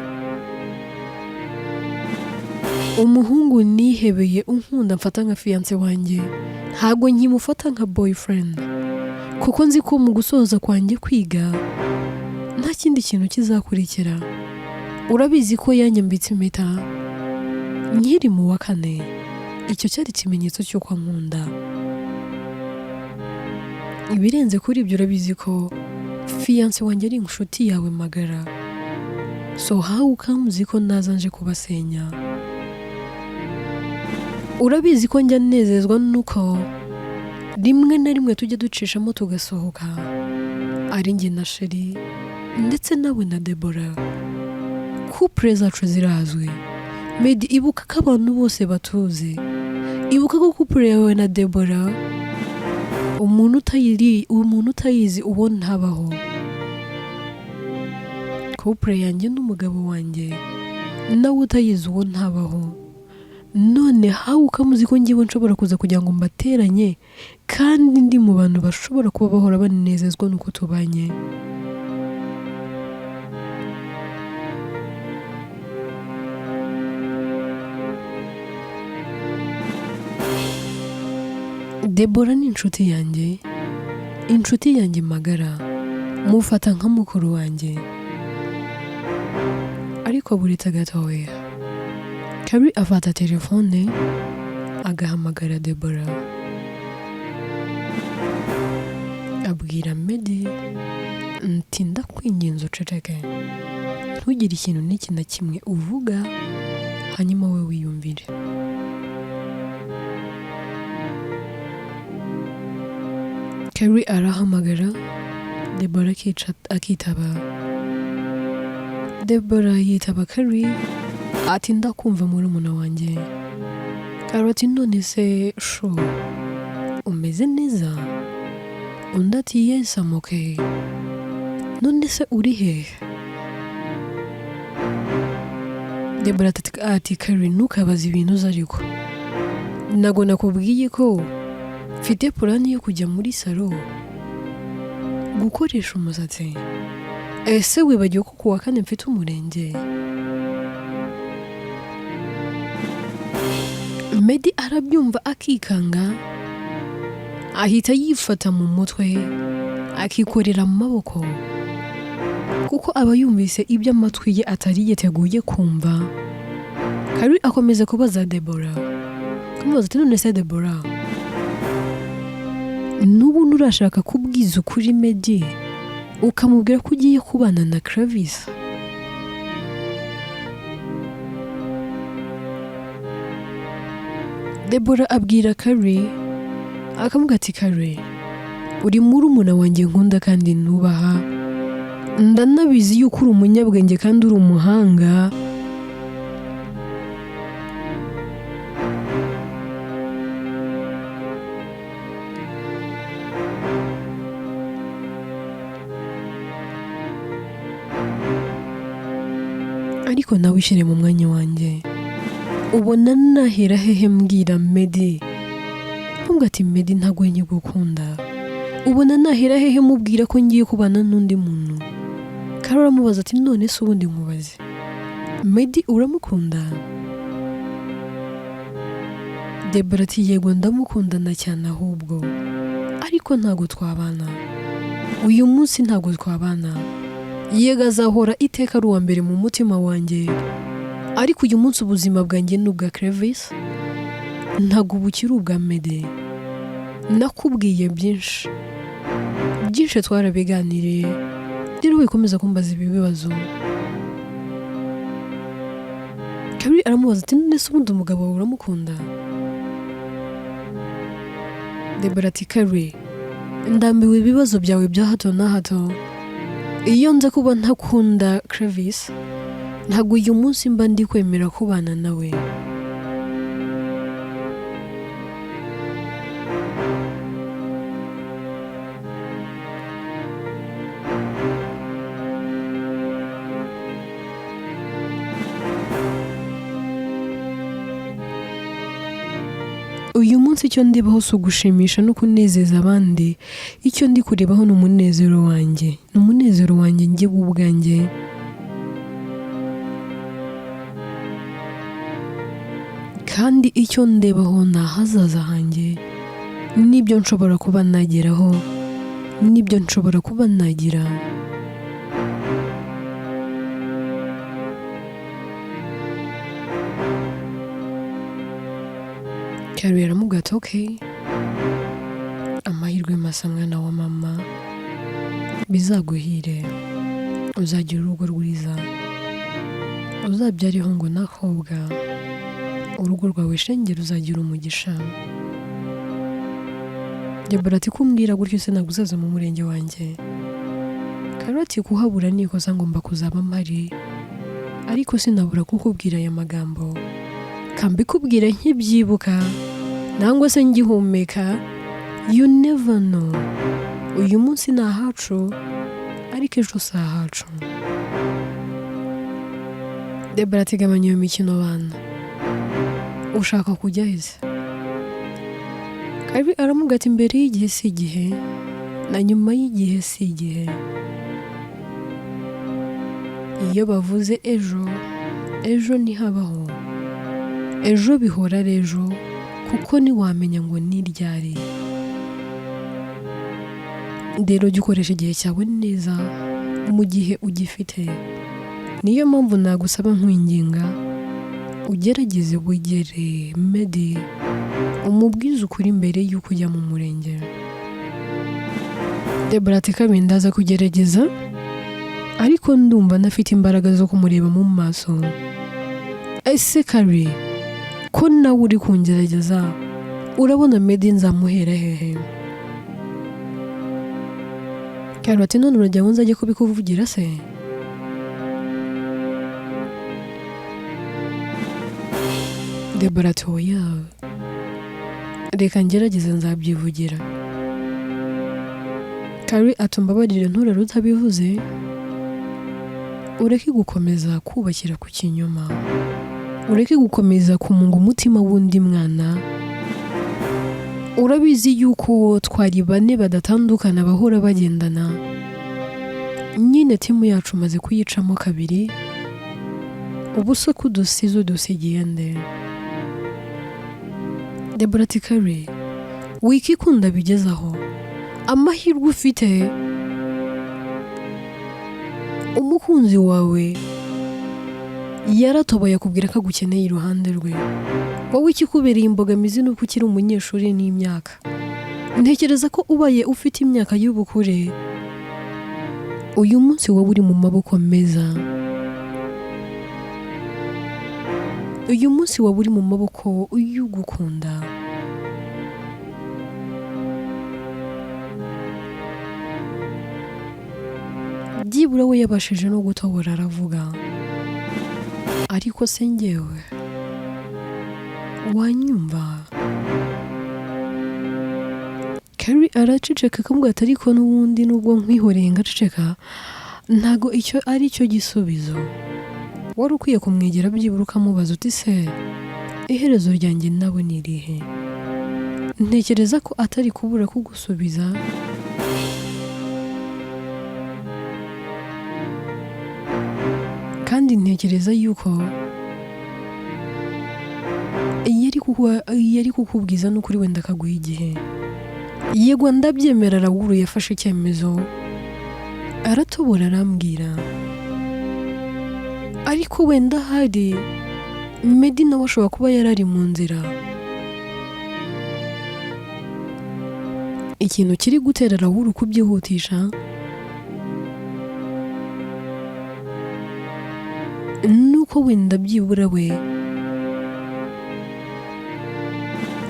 umuhungu nihebeye unkunda mfata nka fiance wanjye, ntabwo nkimufata nka boyfriend, kuko nzi ko mu gusoza kwanjye kwiga nta kindi kintu kizakurikira. Urabizi ko yanyambitse impeta nkiri mu wa 4. Icyo cyari ikimenyetso cy'uko ankunda. Ibirenze kuri ibyo urabizi ko fiance wanjye ari inshuti yawe magara. So how comes ko nazanje kubasenya? Urabizi ko njya nezezwa nuko rimwe na rimwe tujya ducishamo tugasohoka, ari njye na Sheri ndetse nawe na Deborah. Couple zacu zirazwi. Meddy ibuka ko abantu bose batuzi. Ibuka ko couple yawe na Deborah umuntu utayizi ubona ntabaho. Couple yanjye n'umugabo wanjye nawe utayizi ubona ntabaho. None how ukamuzi ko ngiwe nshobora kuza kugira ngo mbateranye kandi ndi mu bantu bashobora kuba bahora banezezwa nuko tubanye? Deborah ni inshuti yanjye magara, mufata nka mukuru wanjye. Ariko burita gatoya Kari afata telefone agahamagara Deborah, abwira Meddy nti ndakwinginze uceceke, ntugire ikintu n'iki na kimwe uvuga, hanyuma we wiyumvire. Kari arahamagara, Deborah akitaba. Deborah yitaba Kari ati ndakumva murumuna wanjye, Karoti none se sho umeze neza? Undi ati yes I'm okay. None se uri hehe? Debora ati Karen ntukabaze ibintu uzi ariko nago nakubwiye ko mfite purani yo kujya muri salo gukoresha umusatsi. Ese wibagiwe ko kuwa kane mfite umurenge? Medi arabyumva akikanga, ahita yifata mu mutwe akikorera amaboko kuko aba yumvise ibyo amatwi ye atari yiteguye kumva. Kari akomeza kubaza Debora, kumubaza ati none se Debora, n'ubu nurashaka kubwiza ukuri Medi ukamubwira ko ugiye kubana na Travis? Debora abwira Kari akamubwira ati Kari uri murumuna wanjye nkunda kandi nubaha, ndanabizi yuko uri umunyabwenge kandi uri umuhanga. Ariko nawe ushyire mu mwanya wanjye, ubona nahera hehe mbwira Medi? Ntumbwira ati Medi ntabwo nyigukunda. Ubona nahera hehe mubwira ko ngiye kubana n'undi muntu? Kari aramubaza ati none se ubundi nkubaze, Medi uramukunda? Debora ati yego ndamukundana cyane ahubwo ariko ntabwo twabana uyu munsi, ntabwo twabana. Yego azahora iteka ari uwa mbere mu mutima wanjye, ariko uyu munsi ubuzima bwanjye ni ubwa Travis, ntabwo bukiri ubwa Medi. Nakubwiye byinshi twarabiganiriye, rero wikomeza kumbaza ibi bibazo. Kari aramubaza ati none se ubundi umugabo wawe uramukunda? Debora ati Kari ndambiwe ibibazo byawe bya hato na hato. Iyo nza kuba ntakunda Travis, ntabwo uyu munsi mba ndi kwemera kubana nawe. Uyu munsi icyo ndibaho si ugushimisha no kunezeza abandi, icyo ndi kurebaho ni umunezero wanjye, ni umunezero wanjye njye ubwanjye. Kandi icyo ndebaho ni ahazaza hanjye, n'ibyo nshobora kuba nageraho, n'ibyo nshobora kuba nagira. Kari aramubwira ati okay, amahirwe masa mwana wa mama, bizaguhire, uzagira urugo rwiza, uzabyara ihungu n'akobwa, urugo rwawe shengero uzagira umugisha. Debora ati kumbwira gutyo se ntabwo uzaza mu murenge wanjye? Kari ati kuhabura ni ikosa, ngomba kuzaba mpari, ariko sinabura kukubwira aya magambo, kambikubwira nkibyibuka nangwa se ngihumeka. You never know, uyu munsi ni ahacu ariko ejo si ahacu. Debora ati gabanya iyo mikino bana, ushaka kujya heza? Kari aramubwira ati imbere y'igihe si igihe, na nyuma y'igihe si igihe. Iyo bavuze ejo, ejo ntihabaho, ejo bihora ari ejo kuko ntiwamenya ngo ni ryari. Rero jya ukoresha igihe cyawe neza mu gihe ugifite. Niyo mpamvu nagusaba nkwinginga ugerageze wegere Medi umubwize ukuri mbere y'uko ujya mu murenge. Debora ati Kari ndaza kugerageza, ariko ndumva nafite imbaraga zo kumureba mu maso. Ese Kari ko nawe uri kungerageza, urabona Medi nzamuhera hehe? Kari ati none urajya ngo nzajye kubikuvugira se? Debora ati oya, reka ngerageze nzabyivugira. Carrie ati mbabarire nturare utabivuze, ureke gukomeza kubakira ku kinyoma, ureke gukomeza kumunga umutima w'undi mwana. Urabizi yuko twari bane badatandukana bahora bagendana, nyine timu yacu maze kuyicamo kabiri, ubu se ko udusize udusigiye nde? Debora ati Carrie, wikikunda bigezaho, amahirwe ufite umukunzi wawe yaratoboye akubwira ko agukeneye iruhande rwe. Wowe ikikubereye imbogamizi nuko ukiri umunyeshuri n'imyaka. Ntekereza ko ubaye ufite imyaka y'ubukure, uyu munsi wowe uri mu maboko meza. Uyu munsi wowe uri mu maboko y'ugukunda. Byibura we yabashije no gutobora aravuga, ariko se njyewe wanyumva? Carrie araceceka akamubwira ati ariko n'ubundi nubwo nkwihoreye ngaceceka, ntago icyo ari cyo gisubizo. Wari ukwiye kumwegera byibura ukamubaza uti se iherezo ryanjye nawe ni irihe? Ntekereza ko atari kubura kugusubiza. Kandi ntekereza yuko yari kukubwiza n'ukuri wenda akaguha igihe. Yego ndabyemera, Raoul yafashe icyemezo aratobora arambwira, ariko wenda hari Medi nawe ashobora kuba yarari mu nzira. Ikintu kiri gutera Raoul kubyihutisha nuko wenda byibura we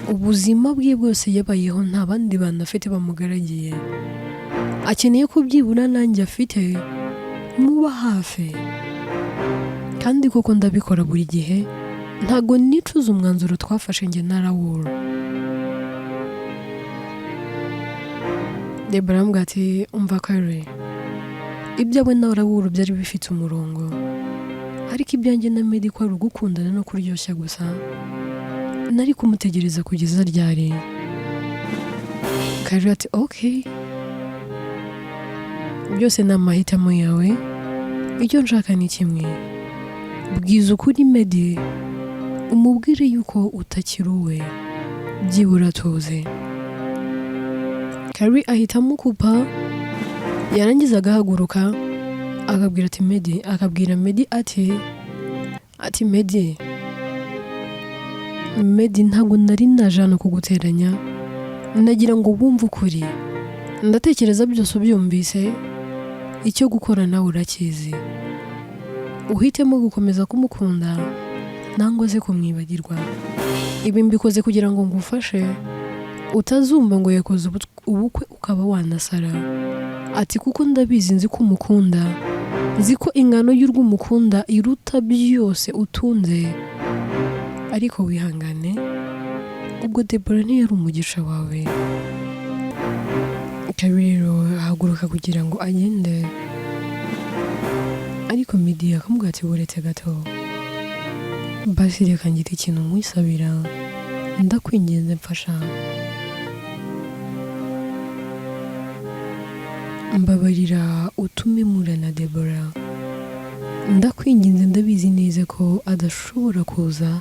ubuzima bwe bwose yabayeho nta bandi bantu afite bamugaragiye, akeneye ko byibura nanjye afite muba hafi. Kandi koko ndabikora buri gihe, ntago nicuza umwanzuro twafashe njye na Raoul. Debora aramubwira ati umva Carrie, ibyawe na Raoul byari bifite umurongo, ariko ibyanjye na Medi ko ari ugukundana no kuryoshya gusa, nari kumutegereza kugeza ryari? Carrie ati okay, byose ni amahitamo yawe, icyo nshaka ni kimwe, bwiza ukuri Medi, umubwire yuko utakiri uwe, byibura tuze. Carrie ahita amukupa, yarangiza agahaguruka akabwira Medi ati Medi ntabwo nari naje hano kuguteranya, nagira ngo wumve ukuri. Ndatekereza byose ubyumvise, icyo gukora nawe urakizi. Uhitemo gukomeza kumukunda nangwa se kumwibagirwa. Ibi mbikoze kugira ngo ngufashe utazumva ngo yakoze ubukwe ukaba wanasara. Ati kuko ndabizi nzi ko umukunda, nzi ko ingano y'urw'umukunda iruta byose utunze, ariko wihangane, ubwo Debora ntiyari umugisha wawe. Carrie rero ahaguruka kugira ngo agende, ariko Medi akamubwira ati buretse gato, basi reka ngire ikintu nkwisabira, ndakwinginze mfasha, mbabarira utume murana Debora, ndakwinginze. Ndabizi neza ko adashobora kuza,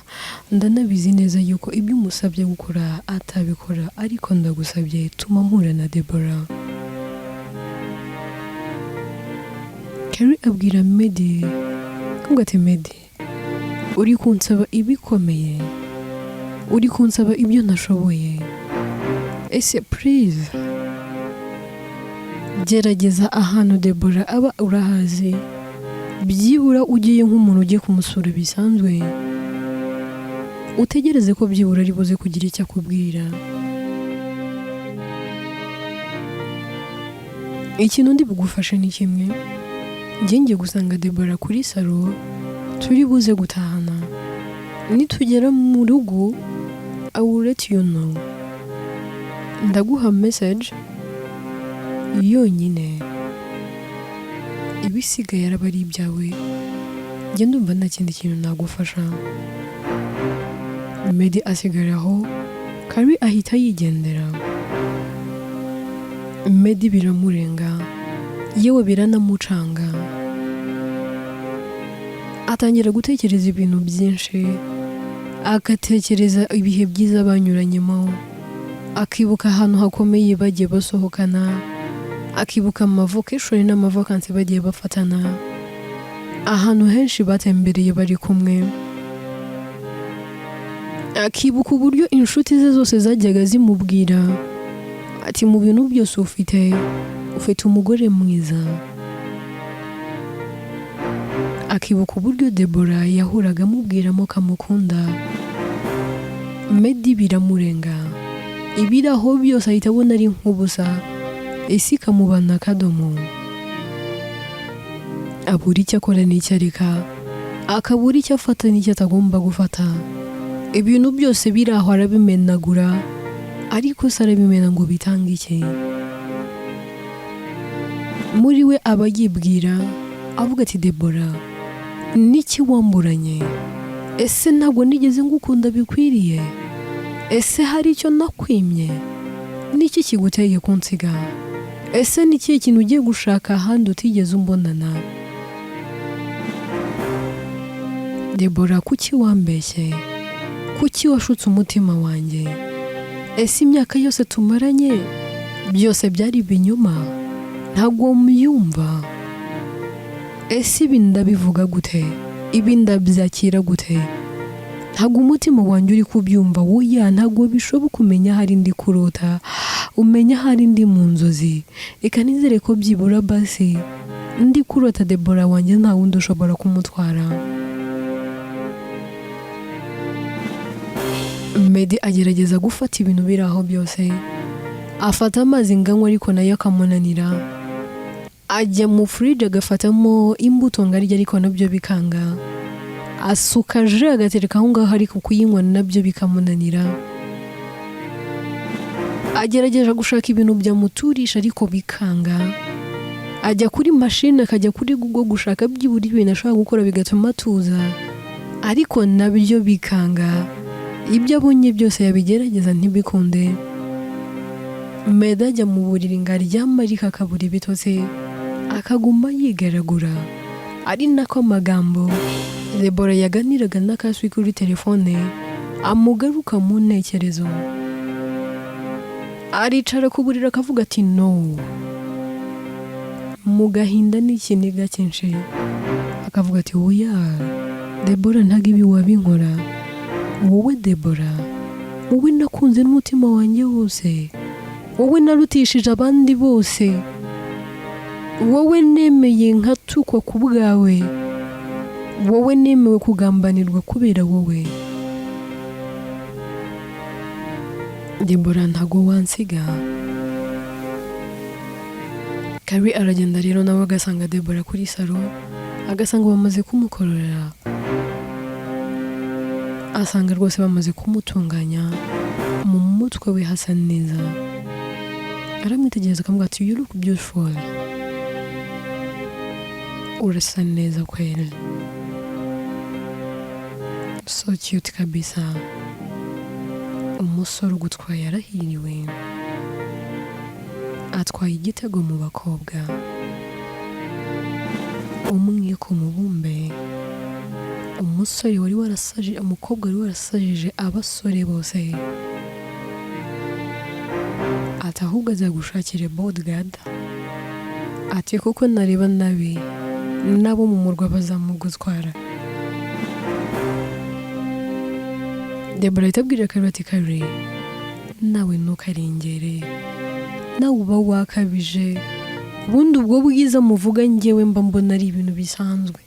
ndanabizi neza yuko ibyo umusabye gukora atabikora, ariko ndagusabye tuma murana Debora. Carrie abwira Medi ngo ati Medi, uri kunsaba ibikomeye, uri kunsaba ibyo ntashoboye, ese please gerageza ahantu Debora aba urahazi, byibura ugiye nk'umuntu ugiye kumusura bisanzwe, utegereze ko byibura ari buze kugira icyo akubwira. Ikintu ndi bugufashe ni kimwe, ngiye gusanga Debora kuri salo, turi buze gutahana, nitugera mu rugo I will let you know. Ndaguha message yonyine, ibisigaye araba ari ibyawe, njye ndumva nta kindi kintu nagufasha. Medi asigaraho, Kari ahita yigendera. Medi biramurenga, yewe biranamucanga. Atangira gutekereza ibintu byinshi, agatekereza ibihe byiza banyuranyemo, akibuka ahantu hakomeye bagiye basohokana, akibuka amavocation n'amavakansi bagiye bafatana, ahantu henshi batembereye bari kumwe. Akibuka uburyo inshuti ze zose zajyaga zimubwira ati mu bintu byose ufite umugore mwiza. Akibuka uburyo Deborah yahuraga amubwiramo kamukunda. Medi biramurenga, ibiraho byose ahita abona ari nk'ubusa, isi ikamubana akadomo. Abura icyo akora n'icyo areka, akabura icyo afata n'icyo atagomba gufata. Ibintu byose biri aho arabimenagura, ariko se arabimena ngo bitange iki? Muri we aba yibwira avuga ati Deborah, niki wamburanye? Ese ntabwo nigeze ngukunda bikwiriye? Ese hari icyo nakwimye? Niki kiguteye kunsiga? Ese ni ikihe kintu ugiye gushaka ahandi utigeze umbonana? Deborah, kuki wambeshye? Kuki washutse umutima wanjye? Ese imyaka yose tumaranye byose byari ibinyoma? Ntabwo muyumva? Ese ibi ndabivuga gute? Ibi ndabyakira gute? Ntabwo umutima wanjye uri kubyumva. Woya, ntabwo bishoboka umenya hari ndi kurota, umenya hari ndi mu nzozi. Reka nizere ko byibura basi ndi kurota Deborah wanjye nta wundi ushobora kumutwara. Medi agerageza gufata ibintu biri aho byose. Afata amazi nganywa ariko nayo akamunanira. Ajya mu fridge agafatamo imbuto ngarya ariko nabyo bikanga. Asuka je agatereka aho ngaho ariko kuyinywa nabyo bikamunanira. Agerageza gushaka ibintu byamuturisha ariko bikanga. Ajya kuri machine akajya kuri Google gushaka byibura ibintu ashaka gukora bigatuma atuza, ariko nabyo bikanga. Ibyo abonye byose yabigerageza ntibikunde. Medi ajya mu buriri ngo aryame ariko akabura ibitotsi, akaguma yigaragura. Ari nako amagambo Deborah yaganiraga n'akaswi kuri telefone amugaruka mu ntekerezo. Aricara ku buriri akavuga ati no. Mu gahinda n'ikiniga cyinshi akavuga ati oya, Deborah ntabwo ibi wabinkora. Wowe Deborah, wowe nakunze n'umutima wanjye wose, wowe narutishije abandi bose, wowe nemeye nkatukwa ku bwawe, wowe nemewe kugambanirwa kubera wowe. Deborah ntago wansiga. Kari aragenda rero nawe agasanga Deborah kuri salo, agasanga bamaze kumukorera. Asanga rwose bamaze kumutunganya, mu mutwe we hasa neza. Aramwitegereza akamubwira ati you look beautiful. Urasa neza kweli. So cute kabisa. Umusore ugutwaye yarahiriwe. Atwaye igitego mu bakobwa. Umwe ku mubumbe. Umusore wari warasajije, umukobwa wari warasajije abasore bose. Ati ahubwo aza gushakira bodyguard. Ati kuko nareba nabi nabo mu murwa bazamugutwara. Deborah itabwira Kari ati Kari, nawe ntukarengere, nawe uba wakabije. Ubundi ubwo bwiza muvuga njyewe mba mbona ari ibintu bisanzwe.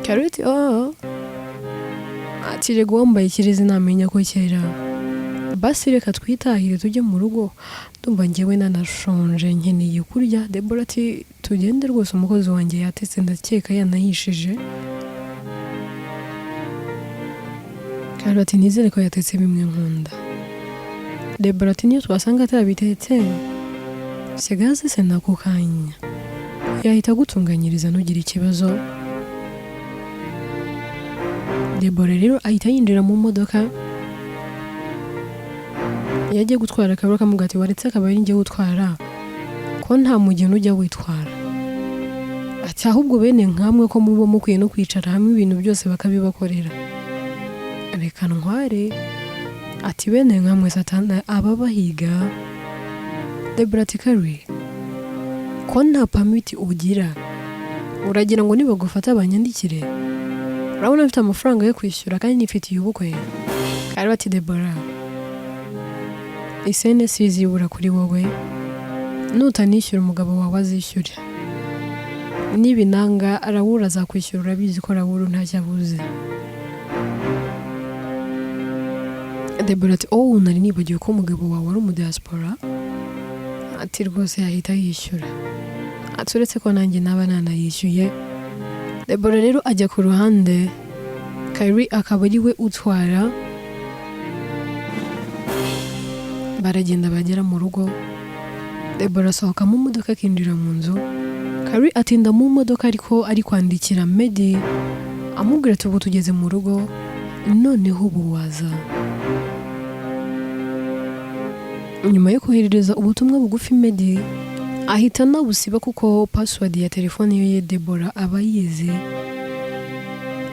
Kari ati ati rego wambaye ikirezi namenya ko kera. Basi reka twitahire tujye mu rugo, ndumva njyewe nanashonje nkeneye kurya. Deborah ati tugende rwose umukozi wanjye yatetse ndakeka yanahishije. Kari ati nizere ko yatetse bimwe nkunda. Debora ati niyo twasanga atabitetse sigaze se nakukanya yahita gutunganyiriza nugira ikibazo. Debora rero ahita yinjira mu modoka yagiye gutwara akabura kamuga ati waretse akaba ari njye gutwara ko nta mugeni ujya witwara. Ati ahubwo bene nkamwe ko mubo mukwiye no kwicara hamwe ibintu byose bakabibakorera. Reka ntware. Ati bene nkamwe satana aba bahiga. Debora ati Kari ko nta permit ugira uragira ngo nibagufata abanyandikire urabona mfite amafaranga yo kwishyura kandi nifitiye ubukwe. Kari ati Debora isene sizibura kuri wowe nutanishyura umugabo wawe azishyura nibinanga arawura azakwishyura urabizi ko arawura ntacyo abuze. Debora ati nari nibagiwe ko umugabo wawe ari umudiaspora. Ati rwose yahita yishyura. Ati uretse ko nanjye naba nanayishyuye. Debora rero ajya ku ruhande Kari akaba ari we utwara. Baragenda bagera mu rugo. Debora asohoka mu modoka akinjira mu nzu. Kari atinda mu modoka ariko ari kwandikira Medi amubwira ati ubu tugeze mu rugo noneho ubu waza. Nyuma yo koherereza ubutumwa bugufi Medi ahita nabusiba kuko password ya telefone ye Debora aba yize.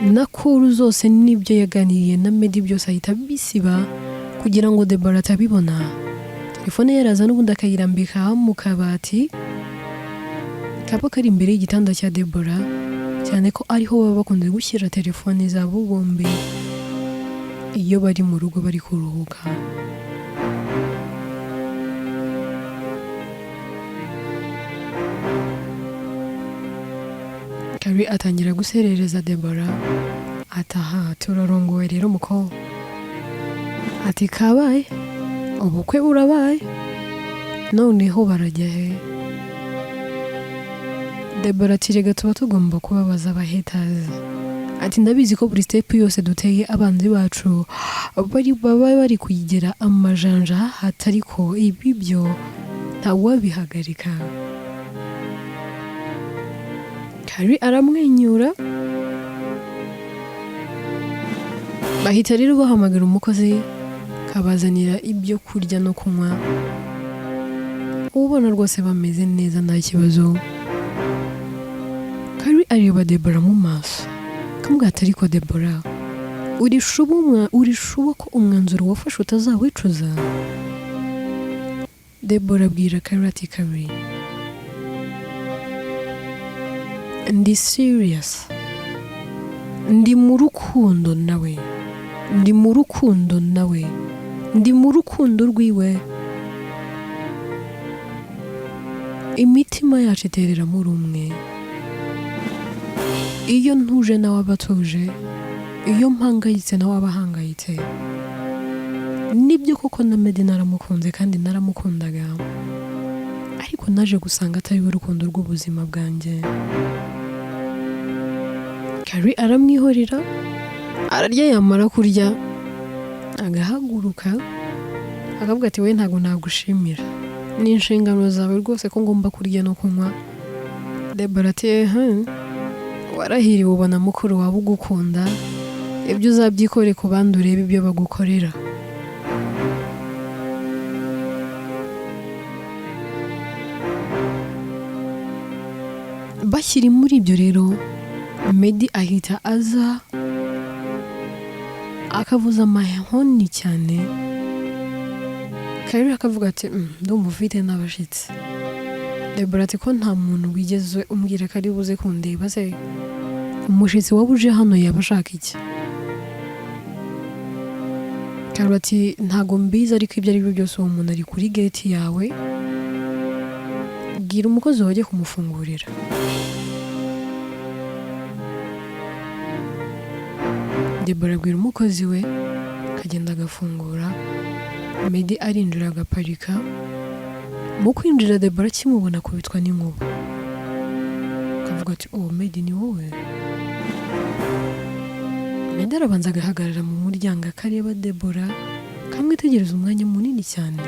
Na kuru zose nibyo yaganiriye na Medi byose ahita bisiba kugira ngo Debora atabibona. Telefone ye araza n'ubundi akayirambika mu kabati kaba kari imbere y'igitanda cya Debora cyane ko ariho baba bakunze gushyira telefone zabo bombi iyo bari mu rugo bari kuruhuka. Kari atangira guserereza Debora ataha turarongowe rero muko. Ati kabaye ubukwe urabaye noneho barajya he? Debora ati rega tuba tugomba kubabaza abahaters. Ati ndabizi ko buri step yose duteye abanzi bacu baba bari kuyigera amajanja hatari ko ibi byo ntawabihagarika. Kari aramwenyura. Bahita rero bahamagara umukozi kabazanira ibyo kurya no kunywa. Ubona rwose bameze neza nta kibazo. Kari areba Debora mu maso kamubwira ati ariko Debora urishuba ko umwanzuro wafashe utazawicuza. Debora abwira Kari ati Kari ndi serious ndi mu rukundo nawe ndi mu rukundo rwiwe. Imitima yacu iterera muri umwe. Iyo ntuje nawe abatuje iyo mpangayitse nawe abahangayitse. Nibyo koko na Medi naramukunze kandi naramukundaga ariko naje gusanga atari we rukundo rw'ubuzima bwanjye. Kari aramwihorera ararya yamara kurya agahaguruka akavuga ati we ntago nagushimira ni inshingano zawe rwose ko ngomba kurya no kunywa. Debora ati warahiriwe ubona mukuru wawe ugukunda ibyo uzabyikore ku bandi urebe ibyo bagukorera. Bashyiri muri ibyo rero Medi ahita aza akavuza amahoni cyane. Kari akavuga ati ndumva ufite n'abashitsi. Debora ati ko nta muntu wigeze umbwira ko ari buze kundeba se umushitsi wabuje hano yabashaka iki? Kari ati ntago mbizi ariko ibyo ari byo byose uwo muntu ari kuri gate yawe bwira umukozi wajye kumufungurira. Debora abwira umukozi we akagenda agafungura. Medi arinjira agaparika. Mu kwinjira Debora kimubona kubitwa n'inkuba akavuga ati Medi ni wowe? Medi arabanza agahagarara mu muryango akareba Debora kamwitegereza umwanya munini cyane.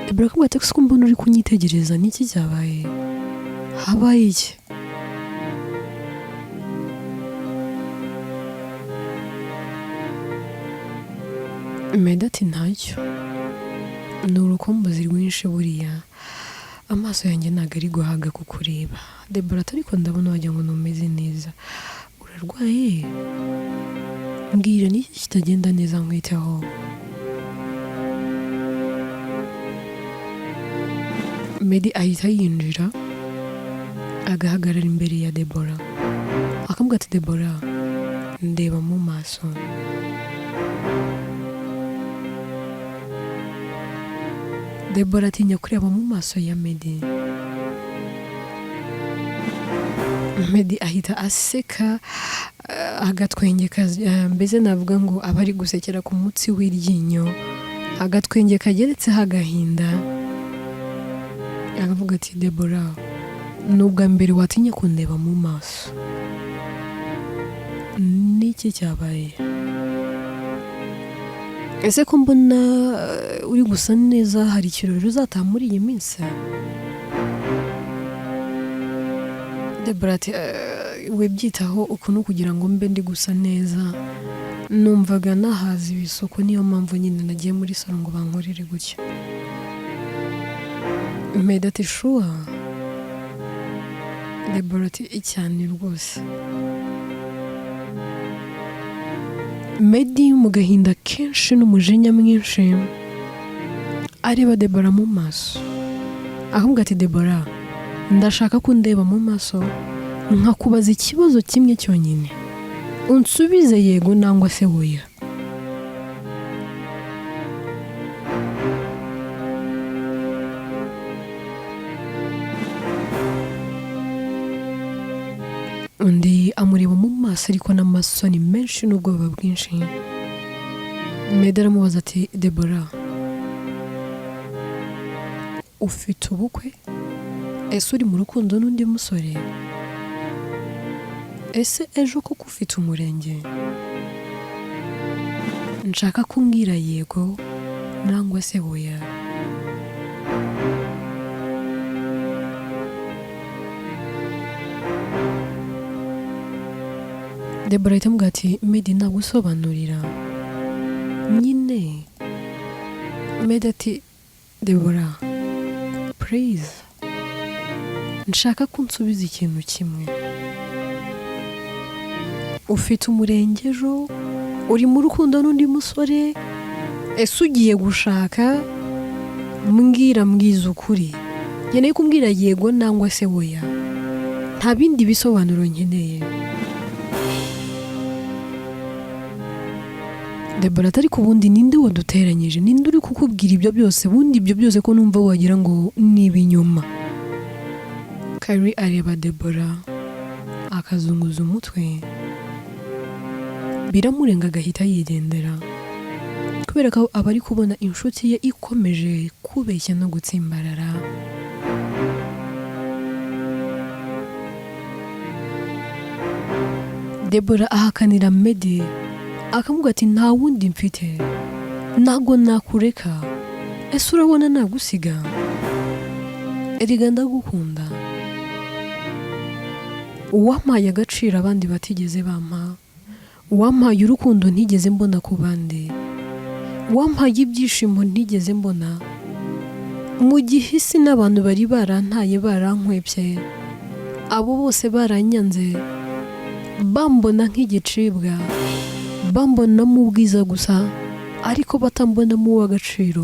Debora akamubwira ati ko mbona uri kunyitegereza niki cyabaye? Habaye iki? Medi ati ntacyo, ni urukumbuzi rwinshi buriya, amaso yanjye ntabwo ari guhaga kukureba. Debora ati ariko ndabona wagira ngo ntumeze neza, urarwaye? Mbwira niki kitagenda neza nkwiteho. Medi ahita yinjira agahagarara imbere ya Debora akamubwira ati Debora ndeba mu maso. Debora atinya kureba mu maso ya Medi. Medi ahita aseka agatwenge mbese navuga ngo aba ari gusekera ku mutsi w'iryinyo, agatwenge kageretseho agahinda. Akavuga ati Debora ni ubwa mbere watinya kundeba mu maso, niki cyabaye? Ese ko mbona uri gusa neza, hari ikirori uzataha muri iyi minsi? Debora ati we byitaho ukuntu kugira ngo mbe ndi gusa neza, numvaga nahaza ibisuko niyo mpamvu nyine nagiye muri salo ngo bankorere gutya. Medi ati shuwa? Debora ati icyane rwose. Medi mu gahinda kenshi n'umujinya mwinshi areba Debora mu maso akamubwira ati Debora ndashaka ko undeba mu maso nkakubaza ikibazo kimwe cyonyine, unsubize yego nangwa se oya. Undi amureba mu maso ariko n'amasoni menshi n'ubwoba bwinshi. Medi aramubaza ati Debora ufite ubukwe? Ese uri mu rukundo n'undi musore? Ese ejo koko ufite umurenge? Nshaka kumbwira yego nangwa se oya. Debora ahita amubwira ati Medi nagusobanurira nyine. Medi ati Debora please nshaka ko unsubiza ikintu kimwe, ufite umurenge ejo, uri mu rukundo n'undi musore, ese ugiye gushaka? Mbwiza ukuri, nkeneye kumbwira yego nangwa se oya, nta bindi bisobanuro nkeneye. Debora atari ku bundi ninde waduteranyije, ninde uri kukubwira ibyo byose, bundi ibyo byose ko numva wagira ngo ni ibinyoma. Kari areba Debora akazunguza umutwe, biramurenga agahita yigendera kubera ko aba ari kubona inshuti ye ikomeje kubeshya no gutsimbarara. Debora ahakanira Medi akamubwira ati nta wundi mfite, ntago nakureka, ese urabona nagusiga? Erega ndagukunda, uwampaye agaciro abandi batigeze bampa, uwampaye urukundo ntigeze mbona ku bandi, uwampaye ibyishimo ntigeze mbona, mu gihe isi n'abantu bari barantaye barankwebye, abo bose baranyanze, bambona nk'igicibwa, bambonamo ubwiza gusa ariko batambonamo uw'agaciro.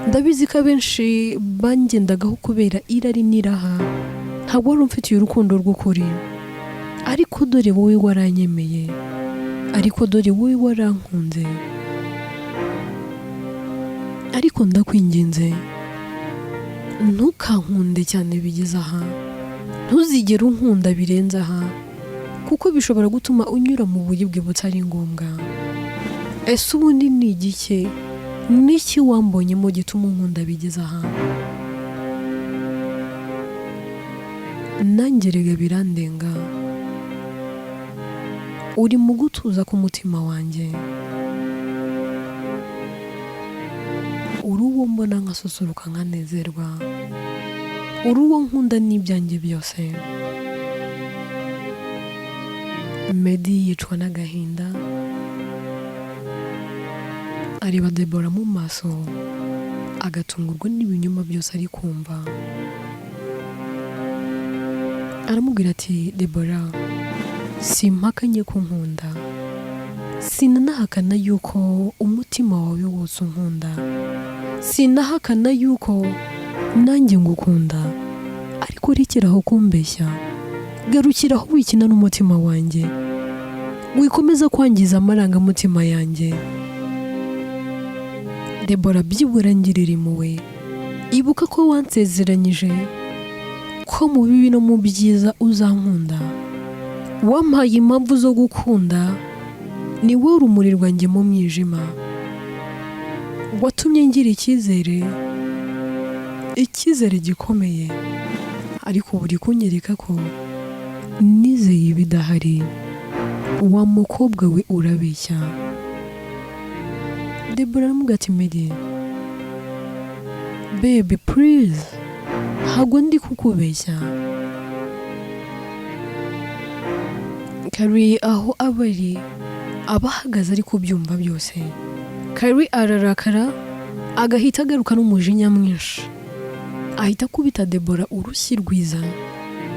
Ndabizi ko abenshi bangendagaho kubera irari n'iraha, ntabwo wari umfitiye urukundo rw'ukuri, ariko dore wowe waranyemeye, ariko dore wowe warankunze. Ariko ndakwinginze ntukankunde cyane bigeze aha, ntuzigere unkunda birenze aha, kuko bishobora gutuma unyura mu buribwe butari ngombwa. Ese ubundi ni igiki, niki wambonyemo gituma unkunda bigeze aha? Nanjye rega birandenga, uri mu gutuza ku mutima wanjye, uri uwo mbona nkasusuruka nkanezerwa, uri uwo nkunda n'ibyanjye byose. Medi yicwa n'agahinda, areba Debora mu maso, agatungurwa n'ibinyoma byose ari kumva. Aramubwira ati, Debora, simpakanye ko nkunda, sinanahakana yuko umutima wawe wose unkunda, sinahakana yuko nanjye ngukunda, ariko rekeraho kumbeshya, garukiraho wikina n'umutima wanjye, wikomeza kwangiza amarangamutima yanjye. Debora, byibura ngirira impuhwe, ibuka ko wansezeranyije ko mu bibi no mu byiza uzankunda, wampaye impamvu zo gukunda, ni wowe rumuri rwanjye mu mwijima, watumye ngira icyizere gikomeye, ariko buri kunyereka ko nizeye ibidahari. Wa mukobwa we urabeshya. Debora aramubwira ati, Medi, baby please, ntabwo ndi kukubeshya. Kari aho abari abahagaze ari kubyumva byose. Kari ararakara, agahita agaruka n'umujinya mwinshi, ahita akubita Debora urushyi rwiza,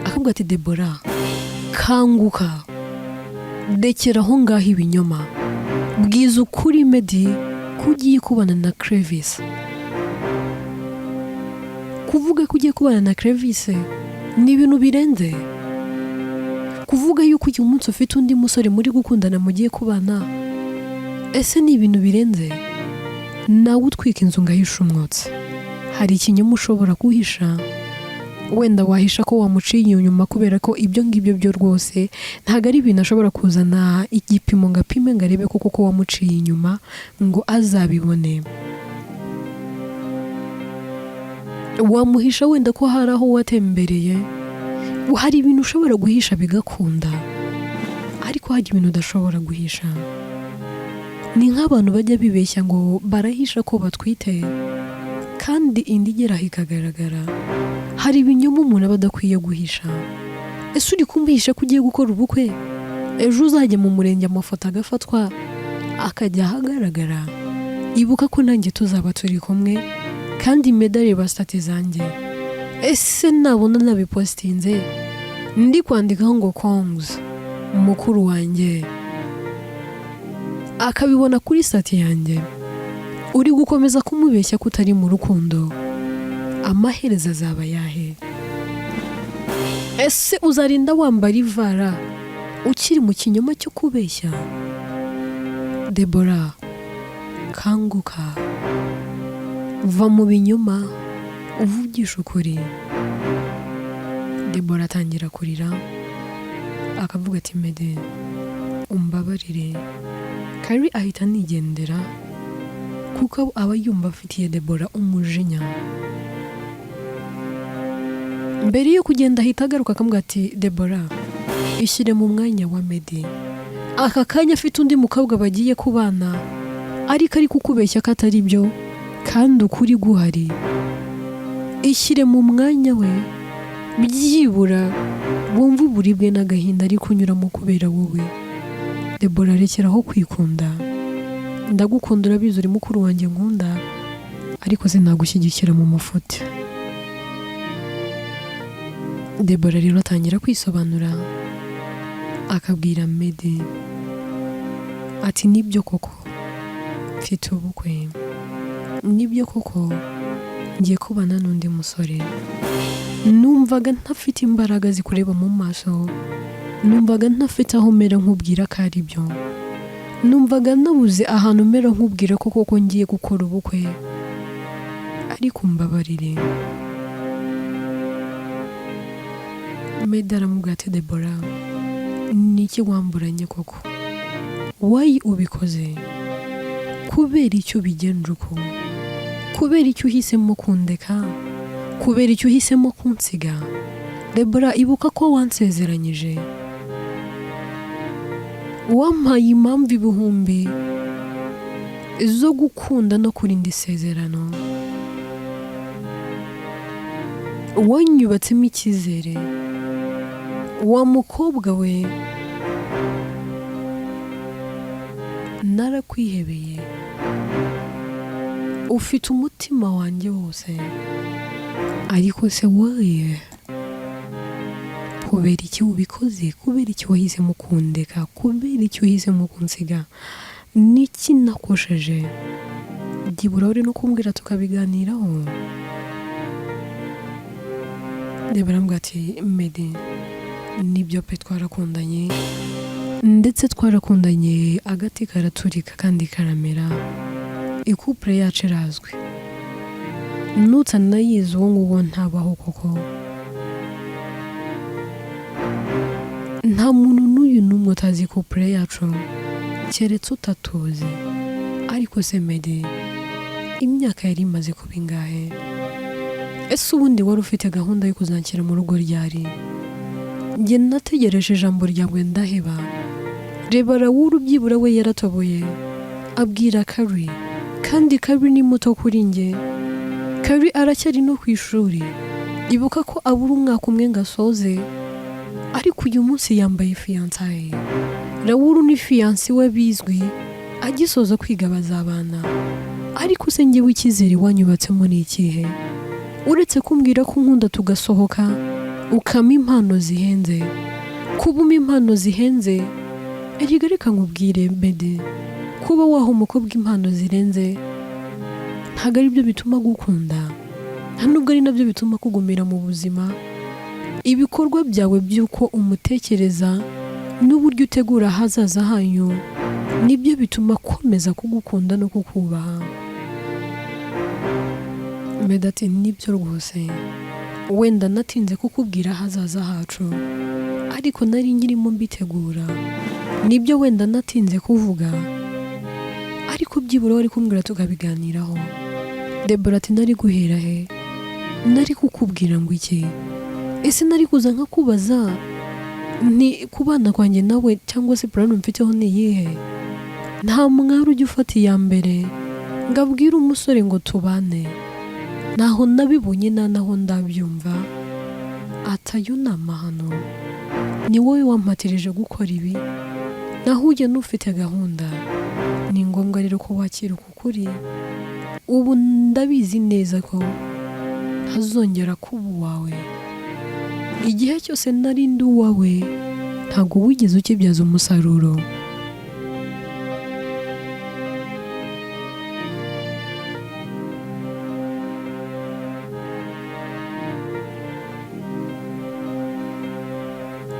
akavuga ati, Debora, kanguka, dekera aho ngaho ibinyoma, bwiza ukuri Medi ko ugiye kubana na Crevis. Kuvuga ko ugiye kubana na Crevis ni ibintu birenze. Kuvuga yuko uyu munsi ufite undi musore muri gukundana mugiye kubana, ese ni ibintu birenze. Nawe utwika inzu ngahisha umwotsi. Hari ikinyoma ushobora guhisha, wenda wahisha ko wamuciye inyuma kubera ko ibyo ngibyo byo rwose ntago ari ibintu ashobora kuzana igipimo ngo apime ngo arebe koko wamuciye inyuma ngo azabibone. Wamuhisha wenda ko hari aho watembereye, hari ibintu ushobora guhisha bigakunda, ariko hari ibintu udashobora guhisha. Ni nk'abantu bajya bibeshya ngo barahisha ko batwite, kandi indi igeraho ikagaragara. Hari ibinyoma umuntu aba adakwiye guhisha. Ese uri kumvisha ko ugiye gukora ubukwe, ejo uzajya mu murenge amafoto agafatwa akajya ahagaragara. Ibuka ko nanjye tuzaba turi kumwe, kandi medali bastate zanjye, ese nabona nabipostinze ndi kwandikaho ngo kongs mukuru wanjye akabibona kuri state yanjye, uri gukomeza kumubeshya ko utari mu rukundo, amaherezo azaba yahe? Ese uzarinda wambara ivara ukiri mu kinyoma cyo kubeshya? Debora, kanguka, va mu binyoma, uvugisha ukuri. Debora atangira kurira, akavuga ati, Mede, umbabarire. Kari ahita anigendera, kuko aba yumva afitiye Debora umujinya. Mbere yo kugenda ahita agaruka akamubwira ati, Debora, ishyire mu mwanya wa Medi. Aka kanya afite undi mukobwa bagiye kubana, ariko ari kukubeshya ko atari byo, kandi ukuri guhari. Ishyire mu mwanya we, byibura wumva uburibwe n'agahinda ari kunyuramo kubera wowe. Debora, rekeraho kwikunda. Ndagukunda, urabizi uri mukuru wanjye nkunda, ariko sinagushyigikira mu mafuti. Debora rero atangira kwisobanura, akabwira Medi ati, nibyo koko mfite ubukwe, nibyo koko ngiye kubana n'undi musore. Numvaga ntafite imbaraga zikureba mu maso, numvaga ntafite aho mera nkubwira ko ari byo, numvaga nabuze ahantu mera nkubwira ko koko ngiye gukora ubukwe, ariko mbabarire. Medi aramubwira ati, Debora, niki wamburanye koko? Wayi ubikoze? Kubera icyo bigenje uko? Kubera icyo uhisemo kundeka? Kubera icyo uhisemo kunsiga? Debora, ibuka ko wansezeranyije. wampaye impamvu ibihumbi zo gukunda no kurinda isezerano, wanyubatsemo icyizere, wa mukobwa we narakwihebeye, ufite umutima wanjye wose, ariko se wowe kubera iki ubikoze? Kubera iki wahisemo kundeka? Kubera iki wahisemo kunsiga? Niki nakosheje? Byibura uri no kumbwira tukabiganiraho. Barambwira ati Medi, nibyo pe twarakundanye, ndetse twarakundanye agati karaturika kandi karamera, ikupure yacu irazwi, nutanayizi uwo nguwo ntabaho koko. Nta muntu n'uyu n'umwe utazi ikupure yacu keretse utatuzi. Ariko se Medi, imyaka yari imaze kuba ingahe? Ese ubundi wari ufite gahunda yo kuzanshyira mu rugo ryari? Njye nategereje ijambo ryawe ndaheba. Reba Rawuru byibura we yaratoboye abwira Kari, kandi Kari ni muto kuri njye. Kari aracyari no ku ishuri, ibuka ko abura umwaka umwe ngo asoze, ariko uyu munsi yambaye fiyansaye. Rawuru ni fiyansi we bizwi, agisoza kwiga bazabana. Ariko se njyewe icyizere wanyubatsemo ni ikihe? Uretse kumbwira ko nkunda tugasohoka, ukama impano zihenze. Kubuma impano zihenze, erega reka nkubwire Medi, kuba waha umukobwa impano zirenze ntabwo ari byo bituma gukunda, nta nubwo ari nabyo bituma kugumira mu buzima. Ibikorwa byawe by'uko umutekereza n'uburyo utegura ahazaza hanyu nibyo bituma akomeza kugukunda no kukubaha. Medi ati nibyo rwose, wenda natinze kukubwira ahazaza hacu, ariko nari nkirimo mbitegura. Nibyo wenda natinze kuvuga, ariko byibura wari kumbwira tukabiganiraho. Debora ati nari guhera he? Nari kukubwira ngo iki? Ese nari kuza nkakubaza ni kubana kwanjye nawe cyangwa se plan mfiteho ni iyihe? Nta mwari ujya ufata iya mbere ngabwira umusore ngo tubane. Naho nabibonye naho ndabyumva. Atayo ni amahano. Ni wowe wampatirije gukora ibi, naho ujya n'ufite gahunda. Ni ngombwa rero ko wakira uku kuri. Ubu ndabizi neza ko ntazongera kuba uwawe. Igihe cyose nari ndi uwawe ntabwo wigeze ukibyaza umusaruro.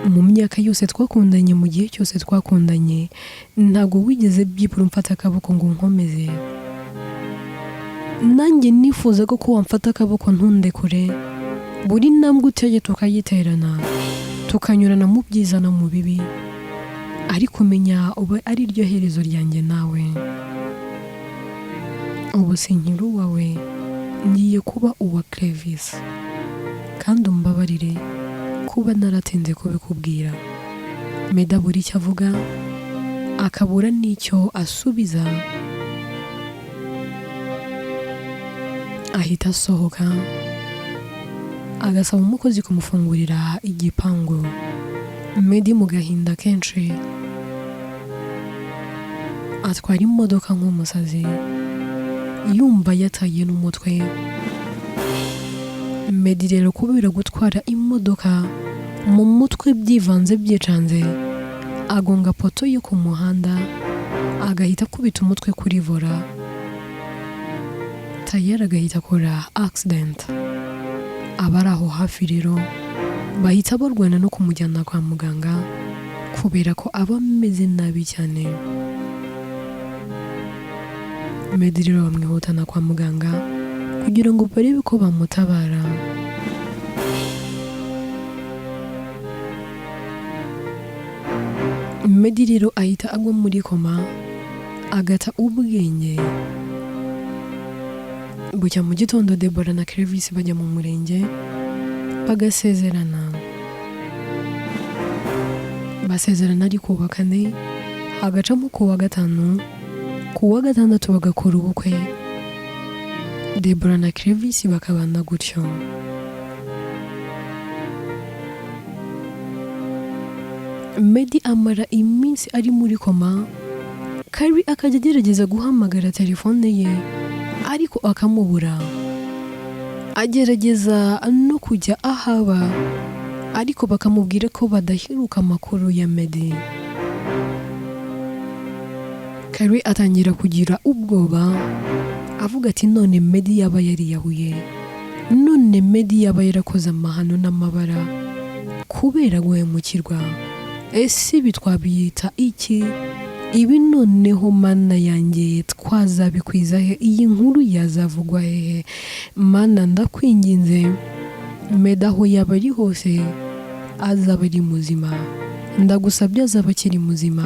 Mu myaka yose twakundanye, mu gihe cyose twakundanye, ntabwo wigeze byibura umfata akaboko ngo nkomeze. Nanjye nifuza ko wamfata akaboko ntundekure. Buri ntambwe uteye tukayiterana, tukanyurana mu byiza no mu bibi, ariko menya uba ari ryo herezo ryanjye nawe. Ubu sinkiri uwawe, ngiye kuba uwa Clevis, kandi umbabarire kuba naratinze kubikubwira. Meda buri icyo avuga akabura n'icyo asubiza, ahita asohoka agasaba umukozi kumufungurira igipangu. Medi mu gahinda kenshi atwara imodoka nk'umusazi, yumva yataye n'umutwe. Medi rero kubera gutwara imodoka mu mutwe byivanze byicanze, agonga poto yo ku muhanda, agahita akubita umutwe kuri vola, tayari agahita akora accident. Abari aho hafi rero bahita barwana no kumujyana kwa muganga kubera ko aba ameze nabi cyane. Medi rero bamwihutana kwa muganga kugira ngo barebe ko bamutabara. Medi rero ahita agwa muri koma, agata ubwenge. Bucya mu gitondo Debora na Clevis bajya mu murenge bagasezerana. Basezerana ari kubakane hagacamo ku wa gatanu, ku wa gatandatu bagakora ubukwe, Deborah na Clevis bakabana gutyo. Meddy amara iminsi ari muri koma, Carrie akajya agerageza guhamagara telefone ye ariko akamubura, agerageza no kujya ahaba ariko bakamubwira ko badaheruka amakuru ya Meddy. Carrie atangira kugira ubwoba avuga ati none Meddy yaba yariyahuye, none Meddy yaba yarakoze amahano n'amabara kubera guhemukirwa, ese bitwabiyita iki? Ibi noneho mana yanjye twazabikwiza he? Iyi nkuru yazavugwa hehe? Mana ndakwinginze, Meddy aho yaba ari hose azaba ari muzima, ndagusabye azaba akiri muzima.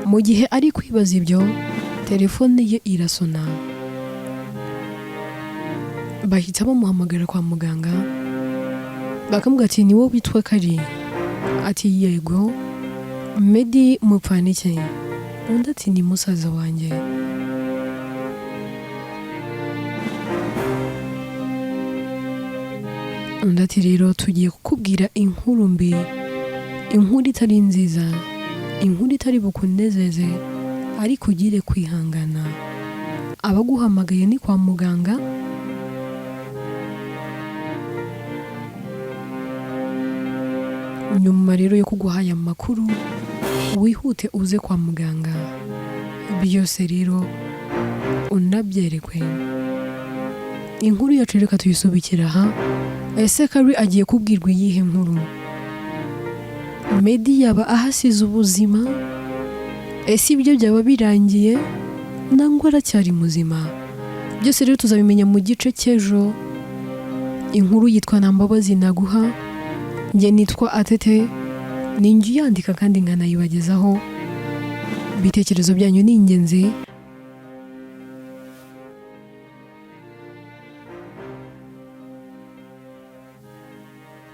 Mu gihe ari kwibaza ibyo, telefone ye irasona, bahita bamuhamagara kwa muganga, bakamubwira ati ni wowe witwa Carrie? Ati yego. Meddy mupfana iki? Undi ati ni musaza wanjye. Undi ati rero tugiye kukubwira inkuru mbi, inkuru itari nziza, inkuru itari bukunezeze, ariko ugire kwihangana. Abaguhamagaye ni kwa muganga, nyuma rero yo kuguhaya amakuru wihute uze kwa muganga, byose rero unabyerekwe. Inkuru yacu reka tuyisubikira aha. Ese Carrie agiye kubwirwa iyihe nkuru? Meddy yaba ahasize ubuzima? Ese ibyo byaba birangiye nangwa aracyari muzima? Byose rero tuzabimenya mu gice cy'ejo. Inkuru yitwa Nta mbabazi naguha, njye nitwa Atete, ninjye yandika kandi nkanayibagezaho. Ibitekerezo byanyu ni ingenzi,